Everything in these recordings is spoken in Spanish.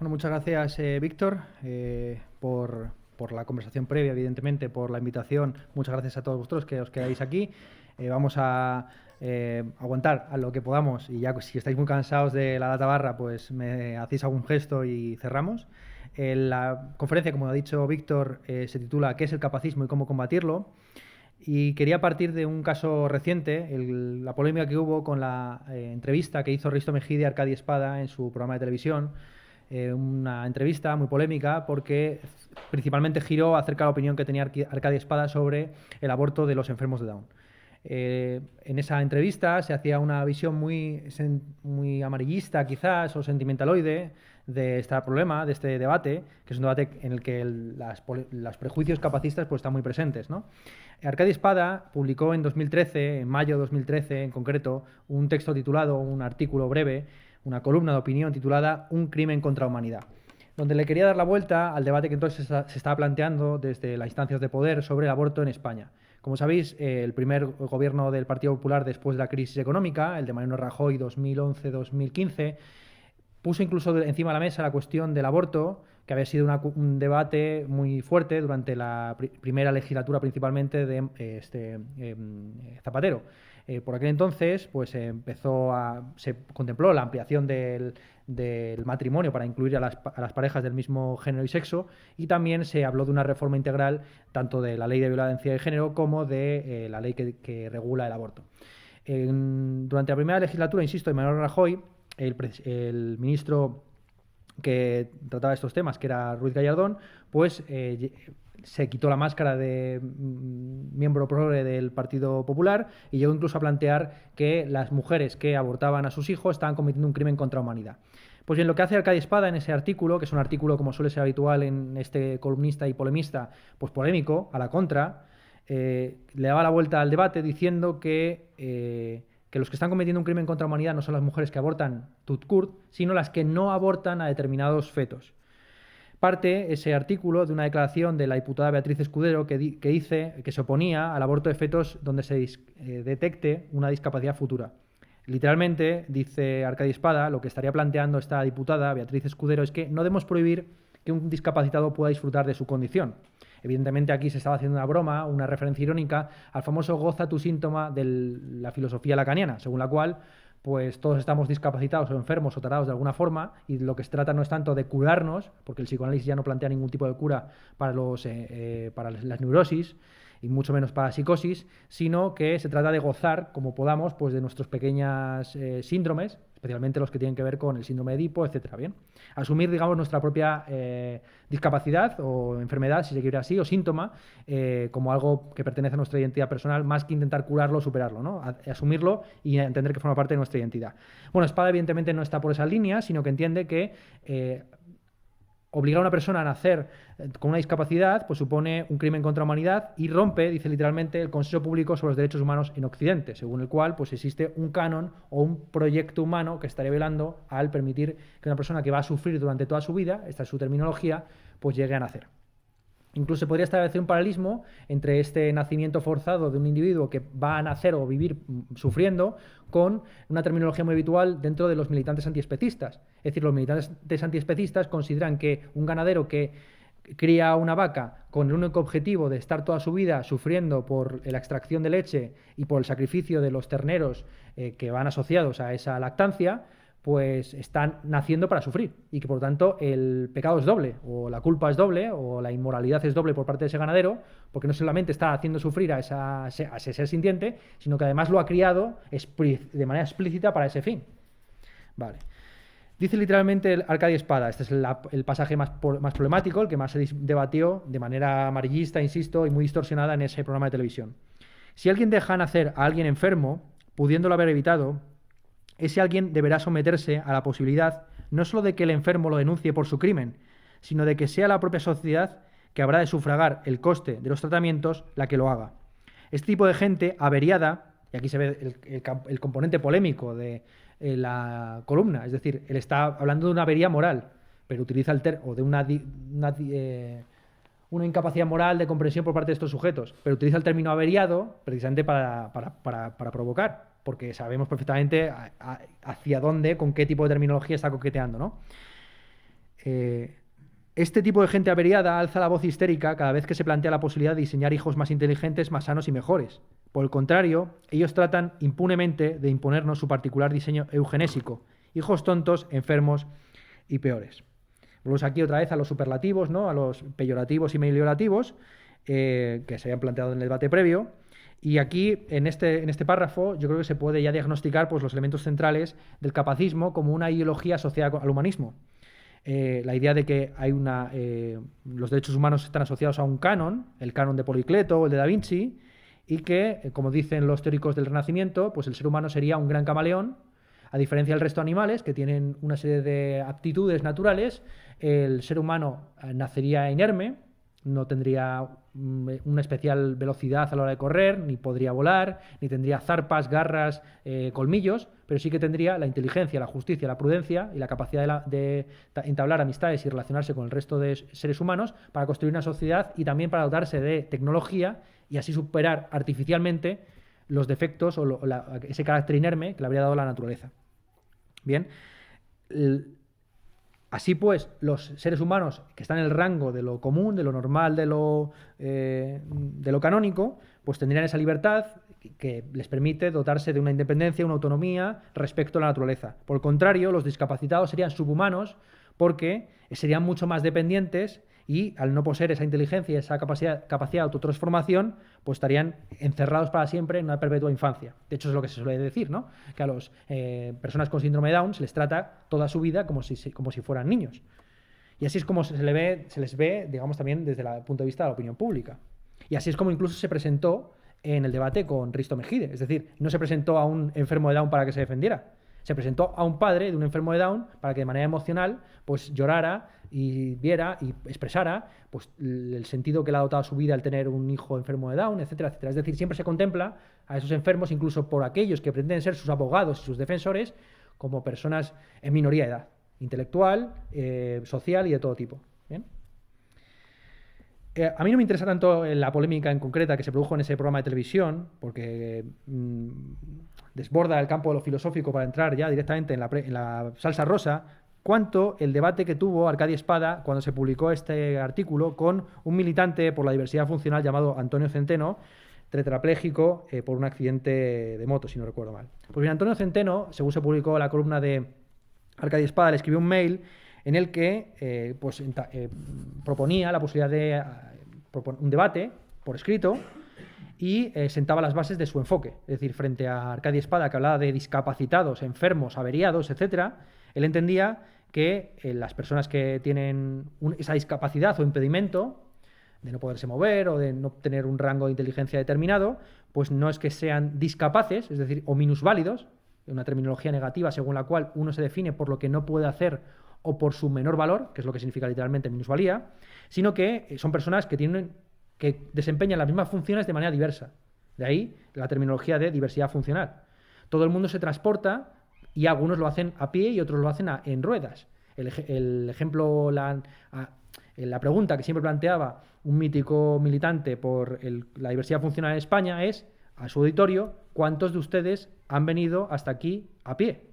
Bueno, muchas gracias, Víctor, por la conversación previa, evidentemente, por la invitación. Muchas gracias a todos vosotros que os quedáis aquí. Vamos a aguantar a lo que podamos y ya si estáis muy cansados de la data barra, pues me hacéis algún gesto y cerramos. La conferencia, como ha dicho Víctor, se titula ¿Qué es el capacismo y cómo combatirlo? Y quería partir de un caso reciente, la polémica que hubo con la entrevista que hizo Risto Mejide a Arcadio Espada en su programa de televisión. Una entrevista muy polémica porque principalmente giró acerca de la opinión que tenía Arcadio Espada sobre el aborto de los enfermos de Down. En esa entrevista se hacía una visión muy amarillista, quizás, o sentimentaloide de este problema, de este debate, que es un debate en el que los prejuicios capacistas pues, están muy presentes, ¿no? Arcadio Espada publicó en 2013, en mayo de 2013 en concreto, un texto titulado, un artículo breve, una columna de opinión titulada Un crimen contra la humanidad, donde le quería dar la vuelta al debate que entonces se estaba planteando desde las instancias de poder sobre el aborto en España. Como sabéis, el primer gobierno del Partido Popular después de la crisis económica, el de Mariano Rajoy 2011-2015, puso incluso encima de la mesa la cuestión del aborto, que había sido un debate muy fuerte durante la primera legislatura principalmente de Zapatero. Por aquel entonces, pues se contempló la ampliación del matrimonio para incluir a las parejas del mismo género y sexo, y también se habló de una reforma integral tanto de la ley de violencia de género como de la ley que regula el aborto. Durante la primera legislatura, insisto, de Mariano Rajoy, el ministro que trataba estos temas, que era Ruiz Gallardón, pues se quitó la máscara de miembro progre del Partido Popular y llegó incluso a plantear que las mujeres que abortaban a sus hijos estaban cometiendo un crimen contra la humanidad. Pues bien, lo que hace Arcadio Espada en ese artículo, que es un artículo como suele ser habitual en este columnista y polemista, pues polémico, a la contra, le daba la vuelta al debate diciendo que los que están cometiendo un crimen contra la humanidad no son las mujeres que abortan tout court, sino las que no abortan a determinados fetos. Parte ese artículo de una declaración de la diputada Beatriz Escudero que dice que se oponía al aborto de fetos donde se detecte una discapacidad futura. Literalmente, dice Arcadio Espada, lo que estaría planteando esta diputada Beatriz Escudero es que no debemos prohibir que un discapacitado pueda disfrutar de su condición. Evidentemente aquí se estaba haciendo una broma, una referencia irónica al famoso goza tu síntoma de la filosofía lacaniana, según la cual pues todos estamos discapacitados o enfermos o tarados de alguna forma y lo que se trata no es tanto de curarnos, porque el psicoanálisis ya no plantea ningún tipo de cura para las neurosis y mucho menos para la psicosis, sino que se trata de gozar como podamos pues de nuestros pequeños síndromes, especialmente los que tienen que ver con el síndrome de Edipo, etcétera. Bien, asumir, digamos, nuestra propia discapacidad o enfermedad, si se quiere así, o síntoma, como algo que pertenece a nuestra identidad personal, más que intentar curarlo o superarlo, ¿no? Asumirlo y entender que forma parte de nuestra identidad. Bueno, Espada evidentemente no está por esa línea, sino que entiende que obligar a una persona a nacer con una discapacidad pues supone un crimen contra la humanidad y rompe, dice literalmente, el consenso público sobre los derechos humanos en Occidente, según el cual pues existe un canon o un proyecto humano que estaría velando al permitir que una persona que va a sufrir durante toda su vida, esta es su terminología, pues llegue a nacer. Incluso se podría establecer un paralelismo entre este nacimiento forzado de un individuo que va a nacer o vivir sufriendo con una terminología muy habitual dentro de los militantes antiespecistas. Es decir, los militantes antiespecistas consideran que un ganadero que cría una vaca con el único objetivo de estar toda su vida sufriendo por la extracción de leche y por el sacrificio de los terneros que van asociados a esa lactancia, pues están naciendo para sufrir y que por lo tanto el pecado es doble o la culpa es doble o la inmoralidad es doble por parte de ese ganadero porque no solamente está haciendo sufrir a ese ser sintiente, sino que además lo ha criado de manera explícita para ese fin. Vale. Dice literalmente el Arcadio Espada, este es el pasaje más problemático, el que más se debatió de manera amarillista, insisto, y muy distorsionada en ese programa de televisión. Si alguien deja nacer a alguien enfermo, pudiéndolo haber evitado, ese alguien deberá someterse a la posibilidad no solo de que el enfermo lo denuncie por su crimen, sino de que sea la propia sociedad que habrá de sufragar el coste de los tratamientos la que lo haga. Este tipo de gente averiada, y aquí se ve el componente polémico de la columna, es decir, él está hablando de una avería moral, pero utiliza o de una incapacidad moral de comprensión por parte de estos sujetos, pero utiliza el término averiado precisamente para provocar, porque sabemos perfectamente hacia dónde, con qué tipo de terminología está coqueteando, ¿no? Eh, este tipo de gente averiada alza la voz histérica cada vez que se plantea la posibilidad de diseñar hijos más inteligentes, más sanos y mejores. Por el contrario, ellos tratan impunemente de imponernos su particular diseño eugenésico, hijos tontos, enfermos y peores. Volvemos aquí otra vez a los superlativos, ¿no? A los peyorativos y meliorativos que se habían planteado en el debate previo. Y aquí, en este párrafo, yo creo que se puede ya diagnosticar pues, los elementos centrales del capacismo como una ideología asociada al humanismo. La idea de que los derechos humanos están asociados a un canon, el canon de Policleto o el de Da Vinci, y que, como dicen los teóricos del Renacimiento, pues el ser humano sería un gran camaleón, a diferencia del resto de animales, que tienen una serie de aptitudes naturales. El ser humano nacería inerme, no tendría una especial velocidad a la hora de correr, ni podría volar, ni tendría zarpas, garras, colmillos, pero sí que tendría la inteligencia, la justicia, la prudencia y la capacidad de entablar amistades y relacionarse con el resto de seres humanos para construir una sociedad y también para dotarse de tecnología y así superar artificialmente los defectos o ese carácter inerme que le habría dado la naturaleza. Bien, así pues, los seres humanos que están en el rango de lo común, de lo normal, de lo canónico, pues tendrían esa libertad que les permite dotarse de una independencia, una autonomía respecto a la naturaleza. Por el contrario, los discapacitados serían subhumanos porque serían mucho más dependientes y al no poseer esa inteligencia y esa capacidad de autotransformación, pues estarían encerrados para siempre en una perpetua infancia. De hecho, es lo que se suele decir, ¿no? Que a las personas con síndrome de Down se les trata toda su vida como si fueran niños. Y así es como se les ve, digamos, también desde el punto de vista de la opinión pública. Y así es como incluso se presentó en el debate con Risto Mejide. Es decir, no se presentó a un enfermo de Down para que se defendiera. Se presentó a un padre de un enfermo de Down para que de manera emocional pues llorara y viera y expresara pues, el sentido que le ha dotado a su vida el tener un hijo enfermo de Down, etcétera, etcétera. Es decir, siempre se contempla a esos enfermos, incluso por aquellos que pretenden ser sus abogados y sus defensores, como personas en minoría de edad, intelectual, social y de todo tipo. ¿Bien? A mí no me interesa tanto la polémica en concreta que se produjo en ese programa de televisión, porque desborda el campo de lo filosófico para entrar ya directamente en la salsa rosa, cuanto el debate que tuvo Arcadio Espada cuando se publicó este artículo con un militante por la diversidad funcional llamado Antonio Centeno, tetrapléjico por un accidente de moto, si no recuerdo mal. Pues bien, Antonio Centeno, según se publicó la columna de Arcadio Espada, le escribió un mail en el que proponía la posibilidad de un debate por escrito y sentaba las bases de su enfoque. Es decir, frente a Arcadio Espada, que hablaba de discapacitados, enfermos, averiados, etc., él entendía que las personas que tienen esa discapacidad o impedimento de no poderse mover o de no tener un rango de inteligencia determinado, pues no es que sean discapaces, es decir, o minusválidos, una terminología negativa según la cual uno se define por lo que no puede hacer o por su menor valor, que es lo que significa literalmente minusvalía, sino que son personas que desempeñan las mismas funciones de manera diversa. De ahí la terminología de diversidad funcional. Todo el mundo se transporta y algunos lo hacen a pie y otros lo hacen en ruedas. El ejemplo, la pregunta que siempre planteaba un mítico militante por la diversidad funcional en España es, a su auditorio, ¿cuántos de ustedes han venido hasta aquí a pie?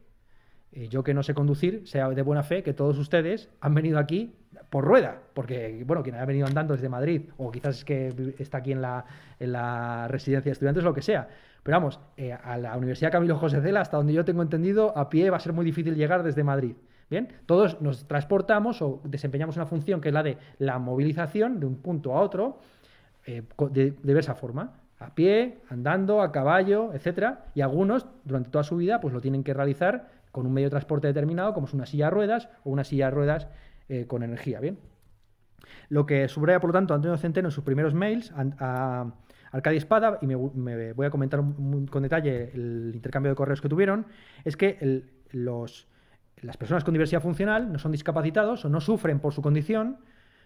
Yo que no sé conducir, sea de buena fe que todos ustedes han venido aquí por rueda, porque, bueno, quien haya venido andando desde Madrid, o quizás es que está aquí en la residencia de estudiantes, o lo que sea. Pero vamos, a la Universidad Camilo José Cela, hasta donde yo tengo entendido, a pie va a ser muy difícil llegar desde Madrid. Bien, todos nos transportamos o desempeñamos una función que es la de la movilización de un punto a otro de diversa forma. A pie, andando, a caballo, etcétera, y algunos durante toda su vida pues lo tienen que realizar con un medio de transporte determinado, como es una silla de ruedas o una silla de ruedas con energía. Bien, lo que subraya, por lo tanto, Antonio Centeno en sus primeros mails a Arcadio Espada, y me voy a comentar con detalle el intercambio de correos que tuvieron, es que las personas con diversidad funcional no son discapacitados o no sufren por su condición,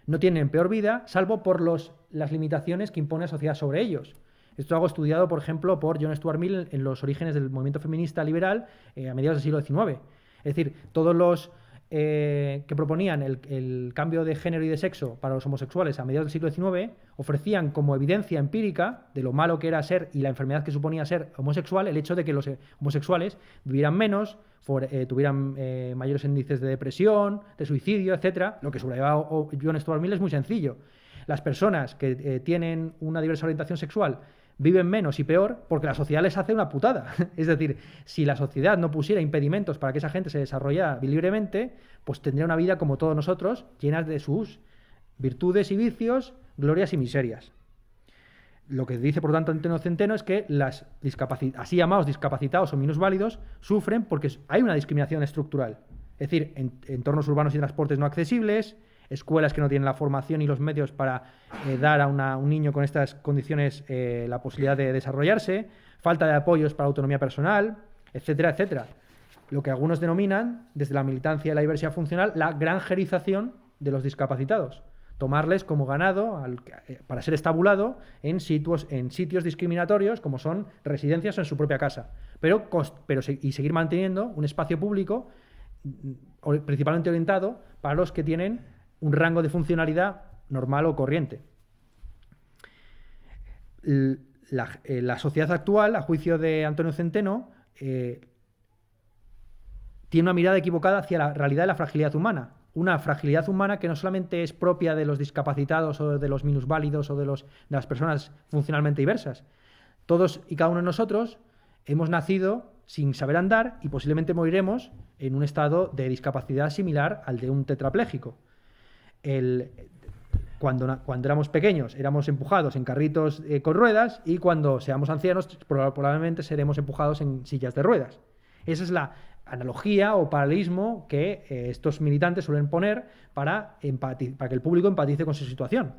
no tienen peor vida, salvo por las limitaciones que impone la sociedad sobre ellos. Esto es algo estudiado, por ejemplo, por John Stuart Mill en los orígenes del movimiento feminista liberal a mediados del siglo XIX. Es decir, todos los que proponían el cambio de género y de sexo para los homosexuales a mediados del siglo XIX ofrecían como evidencia empírica de lo malo que era ser y la enfermedad que suponía ser homosexual el hecho de que los homosexuales vivieran menos, tuvieran mayores índices de depresión, de suicidio, etcétera. Lo que subrayaba John Stuart Mill es muy sencillo. Las personas que tienen una diversa orientación sexual viven menos y peor porque la sociedad les hace una putada. Es decir, si la sociedad no pusiera impedimentos para que esa gente se desarrollara libremente, pues tendría una vida como todos nosotros, llena de sus virtudes y vicios, glorias y miserias. Lo que dice, por tanto, Antonio Centeno es que las así llamados discapacitados o minusválidos sufren porque hay una discriminación estructural. Es decir, entornos urbanos y transportes no accesibles, escuelas que no tienen la formación y los medios para dar a un niño con estas condiciones la posibilidad de desarrollarse, falta de apoyos para la autonomía personal, etcétera, etcétera. Lo que algunos denominan, desde la militancia y la diversidad funcional, la granjerización de los discapacitados. Tomarles como ganado para ser estabulado en sitios discriminatorios como son residencias o en su propia casa, y seguir manteniendo un espacio público principalmente orientado para los que tienen un rango de normal o corriente. La sociedad actual, a juicio de Antonio Centeno, tiene una mirada equivocada hacia la realidad de la fragilidad humana. Una fragilidad humana que no solamente es propia de los discapacitados o de los minusválidos o de las personas funcionalmente diversas. Todos y cada uno de nosotros hemos nacido sin saber andar y posiblemente moriremos en un estado de discapacidad similar al de un tetrapléjico. Cuando éramos pequeños éramos empujados en carritos con ruedas y cuando seamos ancianos probablemente seremos empujados en sillas de ruedas. Esa es la analogía o paralelismo que estos militantes suelen poner para que el público empatice con su situación.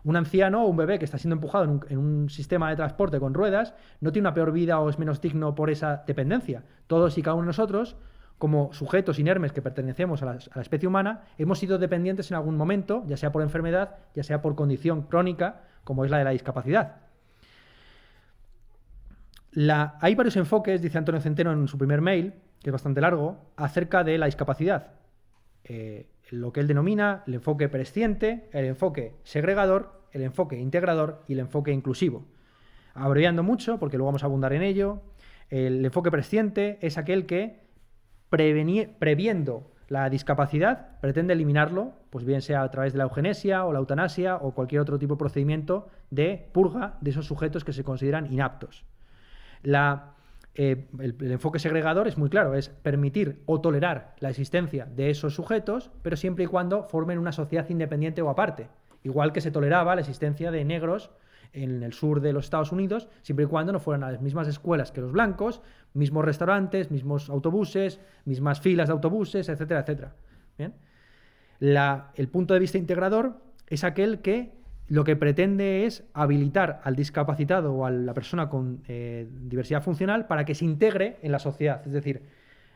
Un anciano o un bebé que está siendo empujado en un sistema de transporte con ruedas no tiene una peor vida o es menos digno por esa dependencia. Todos y cada uno de nosotros, como sujetos inermes que pertenecemos a la especie humana, hemos sido dependientes en algún momento, ya sea por enfermedad, ya sea por condición crónica, como es la de la discapacidad. Hay varios enfoques, dice Antonio Centeno en su primer mail, que es bastante largo, acerca de la discapacidad. Lo que él denomina el enfoque presciente, el enfoque segregador, el enfoque integrador y el enfoque inclusivo. Abreviando mucho, porque luego vamos a abundar en ello, el enfoque presciente es aquel que previendo la discapacidad, pretende eliminarlo, pues bien sea a través de la eugenesia o la eutanasia o cualquier otro tipo de procedimiento de purga de esos sujetos que se consideran inaptos. El enfoque segregador es muy claro, es permitir o tolerar la existencia de esos sujetos, pero siempre y cuando formen una sociedad independiente o aparte. Igual que se toleraba la existencia de negros en el sur de los Estados Unidos, siempre y cuando no fueran a las mismas escuelas que los blancos, mismos restaurantes, mismos autobuses, mismas filas de autobuses, etcétera, etcétera. ¿Bien? El punto de vista integrador es aquel que lo que pretende es habilitar al discapacitado o a la persona con diversidad funcional para que se integre en la sociedad. Es decir,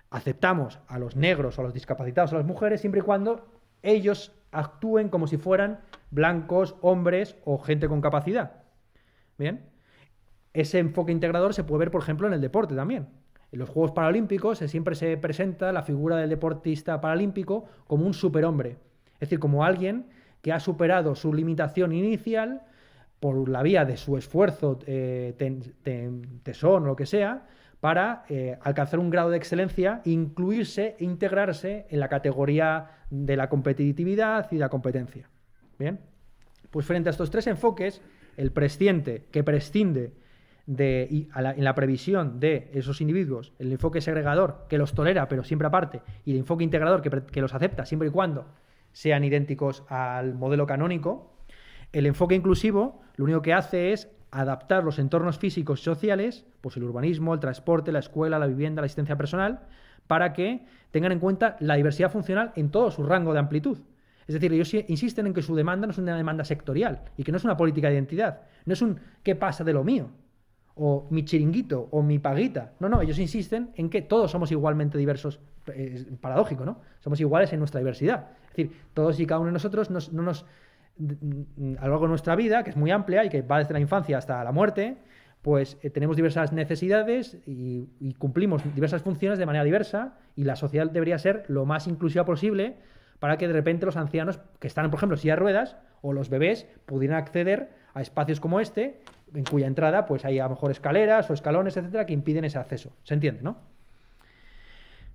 aceptamos a los negros o a los discapacitados o a las mujeres siempre y cuando ellos actúen como si fueran blancos, hombres o gente con capacidad. Bien, ese enfoque integrador se puede ver, por ejemplo, en el deporte también. En los Juegos Paralímpicos siempre se presenta la figura del deportista paralímpico como un superhombre. Es decir, como alguien que ha superado su limitación inicial por la vía de su esfuerzo, tesón o lo que sea, para alcanzar un grado de excelencia, incluirse, integrarse en la categoría de la competitividad y de la competencia. Bien, pues frente a estos tres enfoques, el presciente, que prescinde en la previsión de esos individuos, el enfoque segregador, que los tolera pero siempre aparte, y el enfoque integrador, que los acepta siempre y cuando sean idénticos al modelo canónico, el enfoque inclusivo lo único que hace es adaptar los entornos físicos y sociales, pues el urbanismo, el transporte, la escuela, la vivienda, la asistencia personal, para que tengan en cuenta la diversidad funcional en todo su rango de amplitud. Es decir, ellos insisten en que su demanda no es una demanda sectorial y que no es una política de identidad, no es un ¿qué pasa de lo mío? O mi chiringuito o mi paguita. No, ellos insisten en que todos somos igualmente diversos. Es paradójico, ¿no? Somos iguales en nuestra diversidad. Es decir, todos y cada uno de nosotros a lo largo de nuestra vida, que es muy amplia y que va desde la infancia hasta la muerte, pues tenemos diversas necesidades y cumplimos diversas funciones de manera diversa, y la sociedad debería ser lo más inclusiva posible para que de repente los ancianos que están, por ejemplo, en silla de ruedas, o los bebés, pudieran acceder a espacios como este, en cuya entrada pues hay a lo mejor escaleras o escalones, etcétera, que impiden ese acceso. ¿Se entiende, no?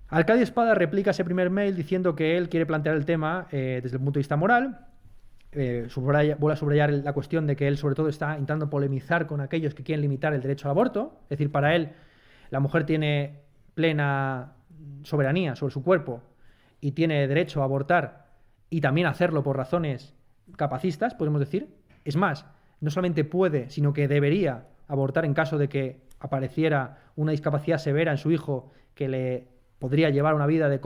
Arcadio Espada replica ese primer mail diciendo que él quiere plantear el tema desde el punto de vista moral. Vuelve a subrayar la cuestión de que él sobre todo está intentando polemizar con aquellos que quieren limitar el derecho al aborto. Es decir, para él la mujer tiene plena soberanía sobre su cuerpo y tiene derecho a abortar, y también hacerlo por razones capacistas, podemos decir. Es más, no solamente puede, sino que debería abortar en caso de que apareciera una discapacidad severa en su hijo que le podría llevar a una vida de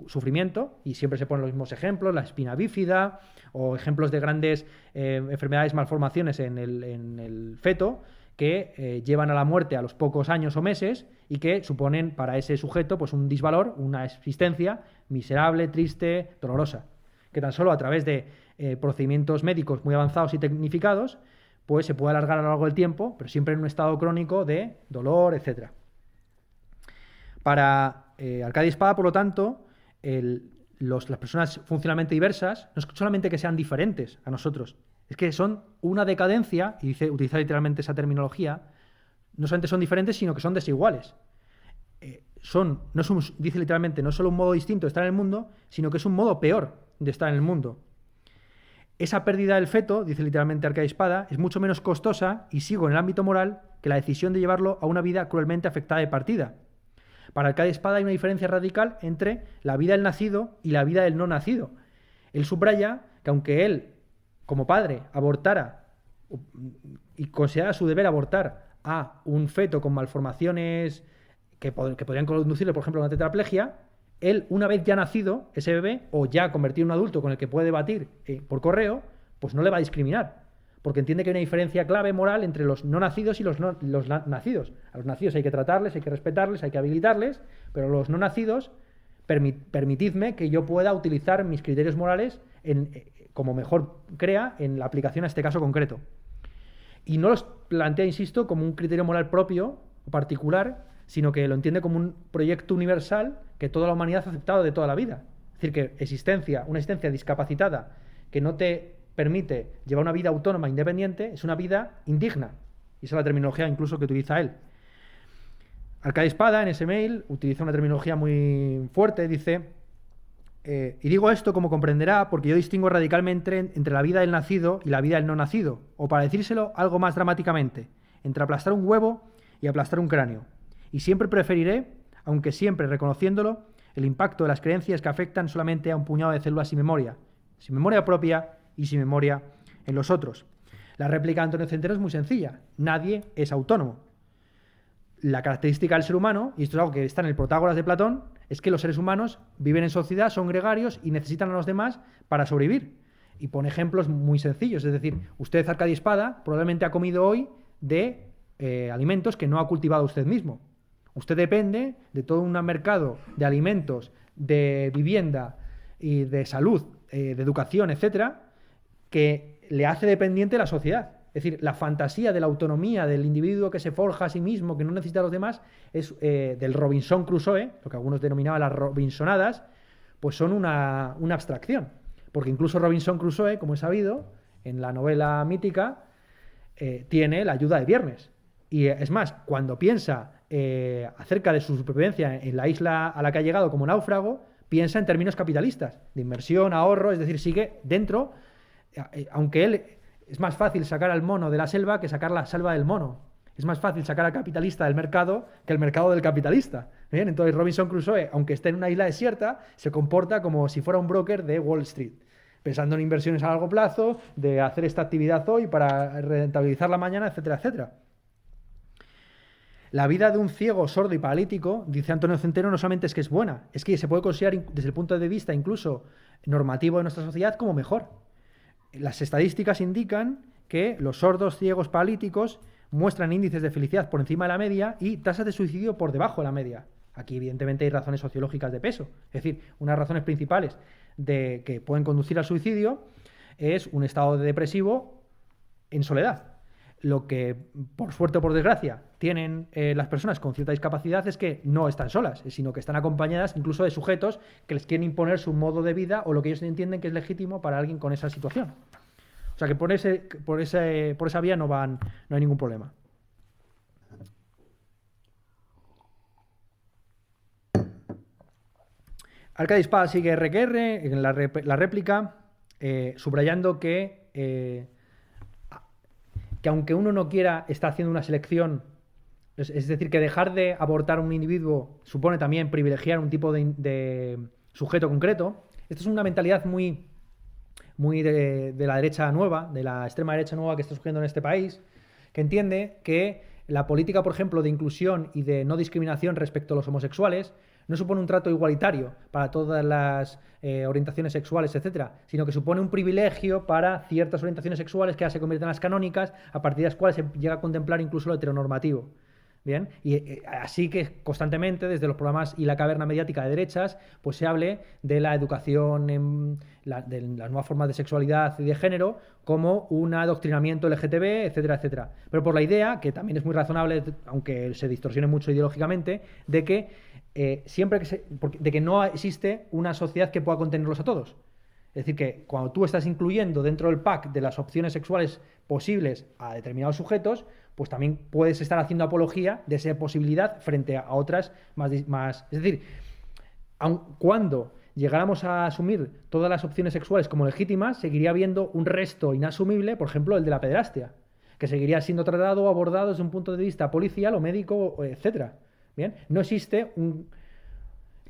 sufrimiento, y siempre se ponen los mismos ejemplos, la espina bífida o ejemplos de grandes enfermedades, malformaciones en el feto, que llevan a la muerte a los pocos años o meses y que suponen para ese sujeto pues un disvalor, una existencia miserable, triste, dolorosa, que tan solo a través de procedimientos médicos muy avanzados y tecnificados pues se puede alargar a lo largo del tiempo, pero siempre en un estado crónico de dolor, etc. Para Arcadio Espada, por lo tanto, las personas funcionalmente diversas no es solamente que sean diferentes a nosotros, es que son una decadencia, y utiliza literalmente esa terminología. No solamente son diferentes, sino que son desiguales. Dice literalmente, no es solo un modo distinto de estar en el mundo, sino que es un modo peor de estar en el mundo. Esa pérdida del feto, dice literalmente Arcadio Espada, es mucho menos costosa, y sigo en el ámbito moral, que la decisión de llevarlo a una vida cruelmente afectada de partida. Para Arcadio Espada hay una diferencia radical entre la vida del nacido y la vida del no nacido. Él subraya que aunque él, como padre, abortara y considerara su deber abortar a un feto con malformaciones que podrían conducirle, por ejemplo, a una tetraplegia, él, una vez ya nacido, ese bebé, o ya convertido en un adulto con el que puede debatir por correo, pues no le va a discriminar, porque entiende que hay una diferencia clave moral entre los no nacidos y los nacidos. A los nacidos hay que tratarles, hay que respetarles, hay que habilitarles, pero a los no nacidos, permitidme que yo pueda utilizar mis criterios morales como mejor crea en la aplicación a este caso concreto. Y no los plantea, insisto, como un criterio moral propio o particular, sino que lo entiende como un proyecto universal que toda la humanidad ha aceptado de toda la vida. Es decir, que una existencia discapacitada que no te permite llevar una vida autónoma, independiente, es una vida indigna. Y esa es la terminología incluso que utiliza él. Arcadio Espada, en ese mail, utiliza una terminología muy fuerte, dice, y digo esto, como comprenderá, porque yo distingo radicalmente entre la vida del nacido y la vida del no nacido, o para decírselo algo más dramáticamente, entre aplastar un huevo y aplastar un cráneo. Y siempre preferiré, aunque siempre reconociéndolo, el impacto de las creencias que afectan solamente a un puñado de células sin memoria propia y sin memoria en los otros. La réplica de Antonio Centeno es muy sencilla. Nadie es autónomo. La característica del ser humano, y esto es algo que está en el Protágoras de Platón, es que los seres humanos viven en sociedad, son gregarios y necesitan a los demás para sobrevivir. Y pone ejemplos muy sencillos. Es decir, usted, Arcadio Espada, probablemente ha comido hoy de alimentos que no ha cultivado usted mismo. Usted depende de todo un mercado de alimentos, de vivienda y de salud, de educación, etcétera, que le hace dependiente de la sociedad. Es decir, la fantasía de la autonomía del individuo que se forja a sí mismo, que no necesita a los demás, es del Robinson Crusoe, lo que algunos denominaban las Robinsonadas, pues son una abstracción. Porque incluso Robinson Crusoe, como he sabido, en la novela mítica, tiene la ayuda de Viernes. Y es más, cuando piensa acerca de su supervivencia en la isla a la que ha llegado como náufrago, piensa en términos capitalistas, de inversión, ahorro, es decir, sigue dentro, aunque él es más fácil sacar al mono de la selva que sacar la selva del mono. Es más fácil sacar al capitalista del mercado que el mercado del capitalista. ¿Bien? Entonces Robinson Crusoe, aunque esté en una isla desierta, se comporta como si fuera un broker de Wall Street, pensando en inversiones a largo plazo, de hacer esta actividad hoy para rentabilizarla mañana, etcétera, etcétera. La vida de un ciego, sordo y paralítico, dice Antonio Centeno, no solamente es que es buena, es que se puede considerar desde el punto de vista incluso normativo de nuestra sociedad como mejor. Las estadísticas indican que los sordos, ciegos, paralíticos muestran índices de felicidad por encima de la media y tasas de suicidio por debajo de la media. Aquí evidentemente hay razones sociológicas de peso. Es decir, unas razones principales que pueden conducir al suicidio es un estado depresivo en soledad. lo que, por suerte o por desgracia, tienen las personas con cierta discapacidad es que no están solas, sino que están acompañadas incluso de sujetos que les quieren imponer su modo de vida o lo que ellos entienden que es legítimo para alguien con esa situación. O sea que por esa vía no hay ningún problema. Arcadi Espada sigue RQR en la réplica, subrayando que aunque uno no quiera, está haciendo una selección, es decir, que dejar de abortar a un individuo supone también privilegiar un tipo de sujeto concreto. Esto es una mentalidad muy de la derecha nueva, de la extrema derecha nueva que está surgiendo en este país, que entiende que la política, por ejemplo, de inclusión y de no discriminación respecto a los homosexuales no supone un trato igualitario para todas las orientaciones sexuales, etcétera, sino que supone un privilegio para ciertas orientaciones sexuales que ya se convierten en las canónicas, a partir de las cuales se llega a contemplar incluso lo heteronormativo. Bien, y así que constantemente desde los programas y la caverna mediática de derechas pues se hable de la educación de las nuevas formas de sexualidad y de género como un adoctrinamiento LGTB, etcétera, etcétera. Pero por la idea, que también es muy razonable, aunque se distorsione mucho ideológicamente, de que de que no existe una sociedad que pueda contenerlos a todos. Es decir, que cuando tú estás incluyendo dentro del pack de las opciones sexuales posibles a determinados sujetos, pues también puedes estar haciendo apología de esa posibilidad frente a otras más. Es decir, aun cuando llegáramos a asumir todas las opciones sexuales como legítimas, seguiría habiendo un resto inasumible, por ejemplo, el de la pederastia, que seguiría siendo tratado o abordado desde un punto de vista policial o médico, etcétera. Bien, no existe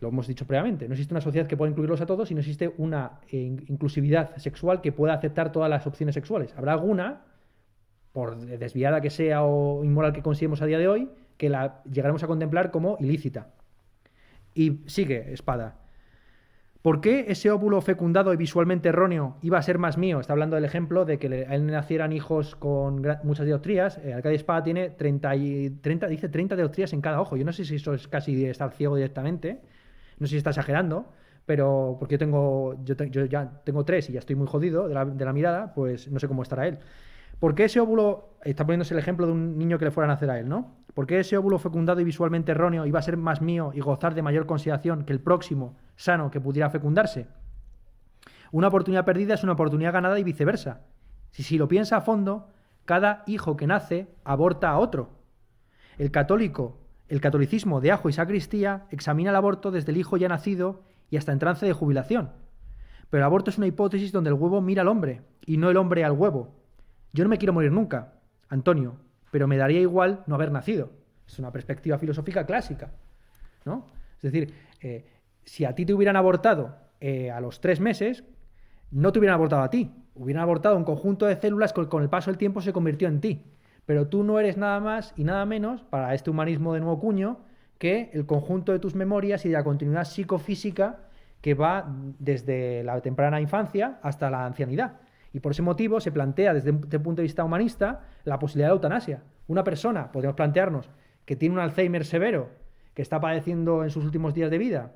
lo hemos dicho previamente, no existe una sociedad que pueda incluirlos a todos y no existe una inclusividad sexual que pueda aceptar todas las opciones sexuales. Habrá alguna, por desviada que sea o inmoral que consideremos a día de hoy, que la llegaremos a contemplar como ilícita. Y sigue Espada. ¿Por qué ese óvulo fecundado y visualmente erróneo iba a ser más mío? Está hablando del ejemplo de que a él nacieran hijos con muchas dioptrías. Arcadi Espada tiene 30 dioptrías en cada ojo. Yo no sé si eso es casi estar ciego directamente. No sé si está exagerando, pero porque yo ya tengo 3 y ya estoy muy jodido de la mirada, pues no sé cómo estará él. ¿Por qué ese óvulo, está poniéndose el ejemplo de un niño que le fuera a nacer a él, ¿no? ¿Por qué ese óvulo fecundado y visualmente erróneo iba a ser más mío y gozar de mayor consideración que el próximo sano que pudiera fecundarse? Una oportunidad perdida es una oportunidad ganada y viceversa. Si lo piensa a fondo, cada hijo que nace aborta a otro. El catolicismo de ajo y sacristía examina el aborto desde el hijo ya nacido y hasta en trance de jubilación. Pero el aborto es una hipótesis donde el huevo mira al hombre y no el hombre al huevo. Yo no me quiero morir nunca, Antonio, pero me daría igual no haber nacido. Es una perspectiva filosófica clásica, ¿no? Es decir, si a ti te hubieran abortado a los 3 meses, no te hubieran abortado a ti. Hubieran abortado un conjunto de células que con el paso del tiempo se convirtió en ti. Pero tú no eres nada más y nada menos, para este humanismo de nuevo cuño, que el conjunto de tus memorias y de la continuidad psicofísica que va desde la temprana infancia hasta la ancianidad. Y por ese motivo se plantea desde un punto de vista humanista la posibilidad de la eutanasia. Una persona, podemos plantearnos, que tiene un Alzheimer severo, que está padeciendo en sus últimos días de vida,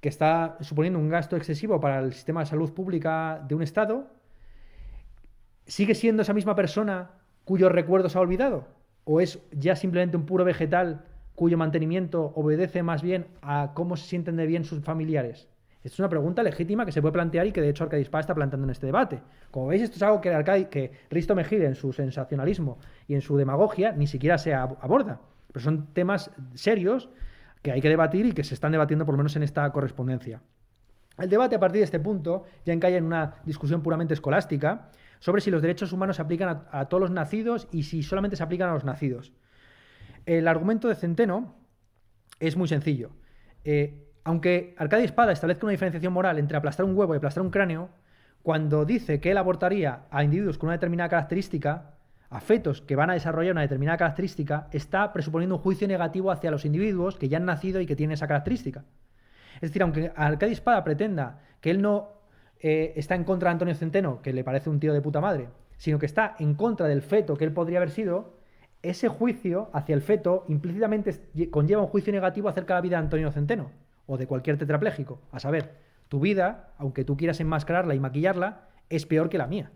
que está suponiendo un gasto excesivo para el sistema de salud pública de un Estado, ¿sigue siendo esa misma persona cuyos recuerdos se ha olvidado? ¿O es ya simplemente un puro vegetal cuyo mantenimiento obedece más bien a cómo se sienten de bien sus familiares? Esta es una pregunta legítima que se puede plantear y que de hecho Arcadi Espada está planteando en este debate. Como veis, esto es algo que Risto Mejide en su sensacionalismo y en su demagogia ni siquiera se aborda. Pero son temas serios que hay que debatir y que se están debatiendo por lo menos en esta correspondencia. El debate a partir de este punto ya encalla en una discusión puramente escolástica sobre si los derechos humanos se aplican a todos los nacidos y si solamente se aplican a los nacidos. El argumento de Centeno es muy sencillo. Aunque Arcadi Espada establezca una diferenciación moral entre aplastar un huevo y aplastar un cráneo, cuando dice que él abortaría a individuos con una determinada característica, a fetos que van a desarrollar una determinada característica, está presuponiendo un juicio negativo hacia los individuos que ya han nacido y que tienen esa característica. Es decir, aunque Arcadi Espada pretenda que él no está en contra de Antonio Centeno, que le parece un tío de puta madre, sino que está en contra del feto que él podría haber sido, ese juicio hacia el feto implícitamente conlleva un juicio negativo acerca de la vida de Antonio Centeno o de cualquier tetrapléjico. A saber, tu vida, aunque tú quieras enmascararla y maquillarla, es peor que la mía.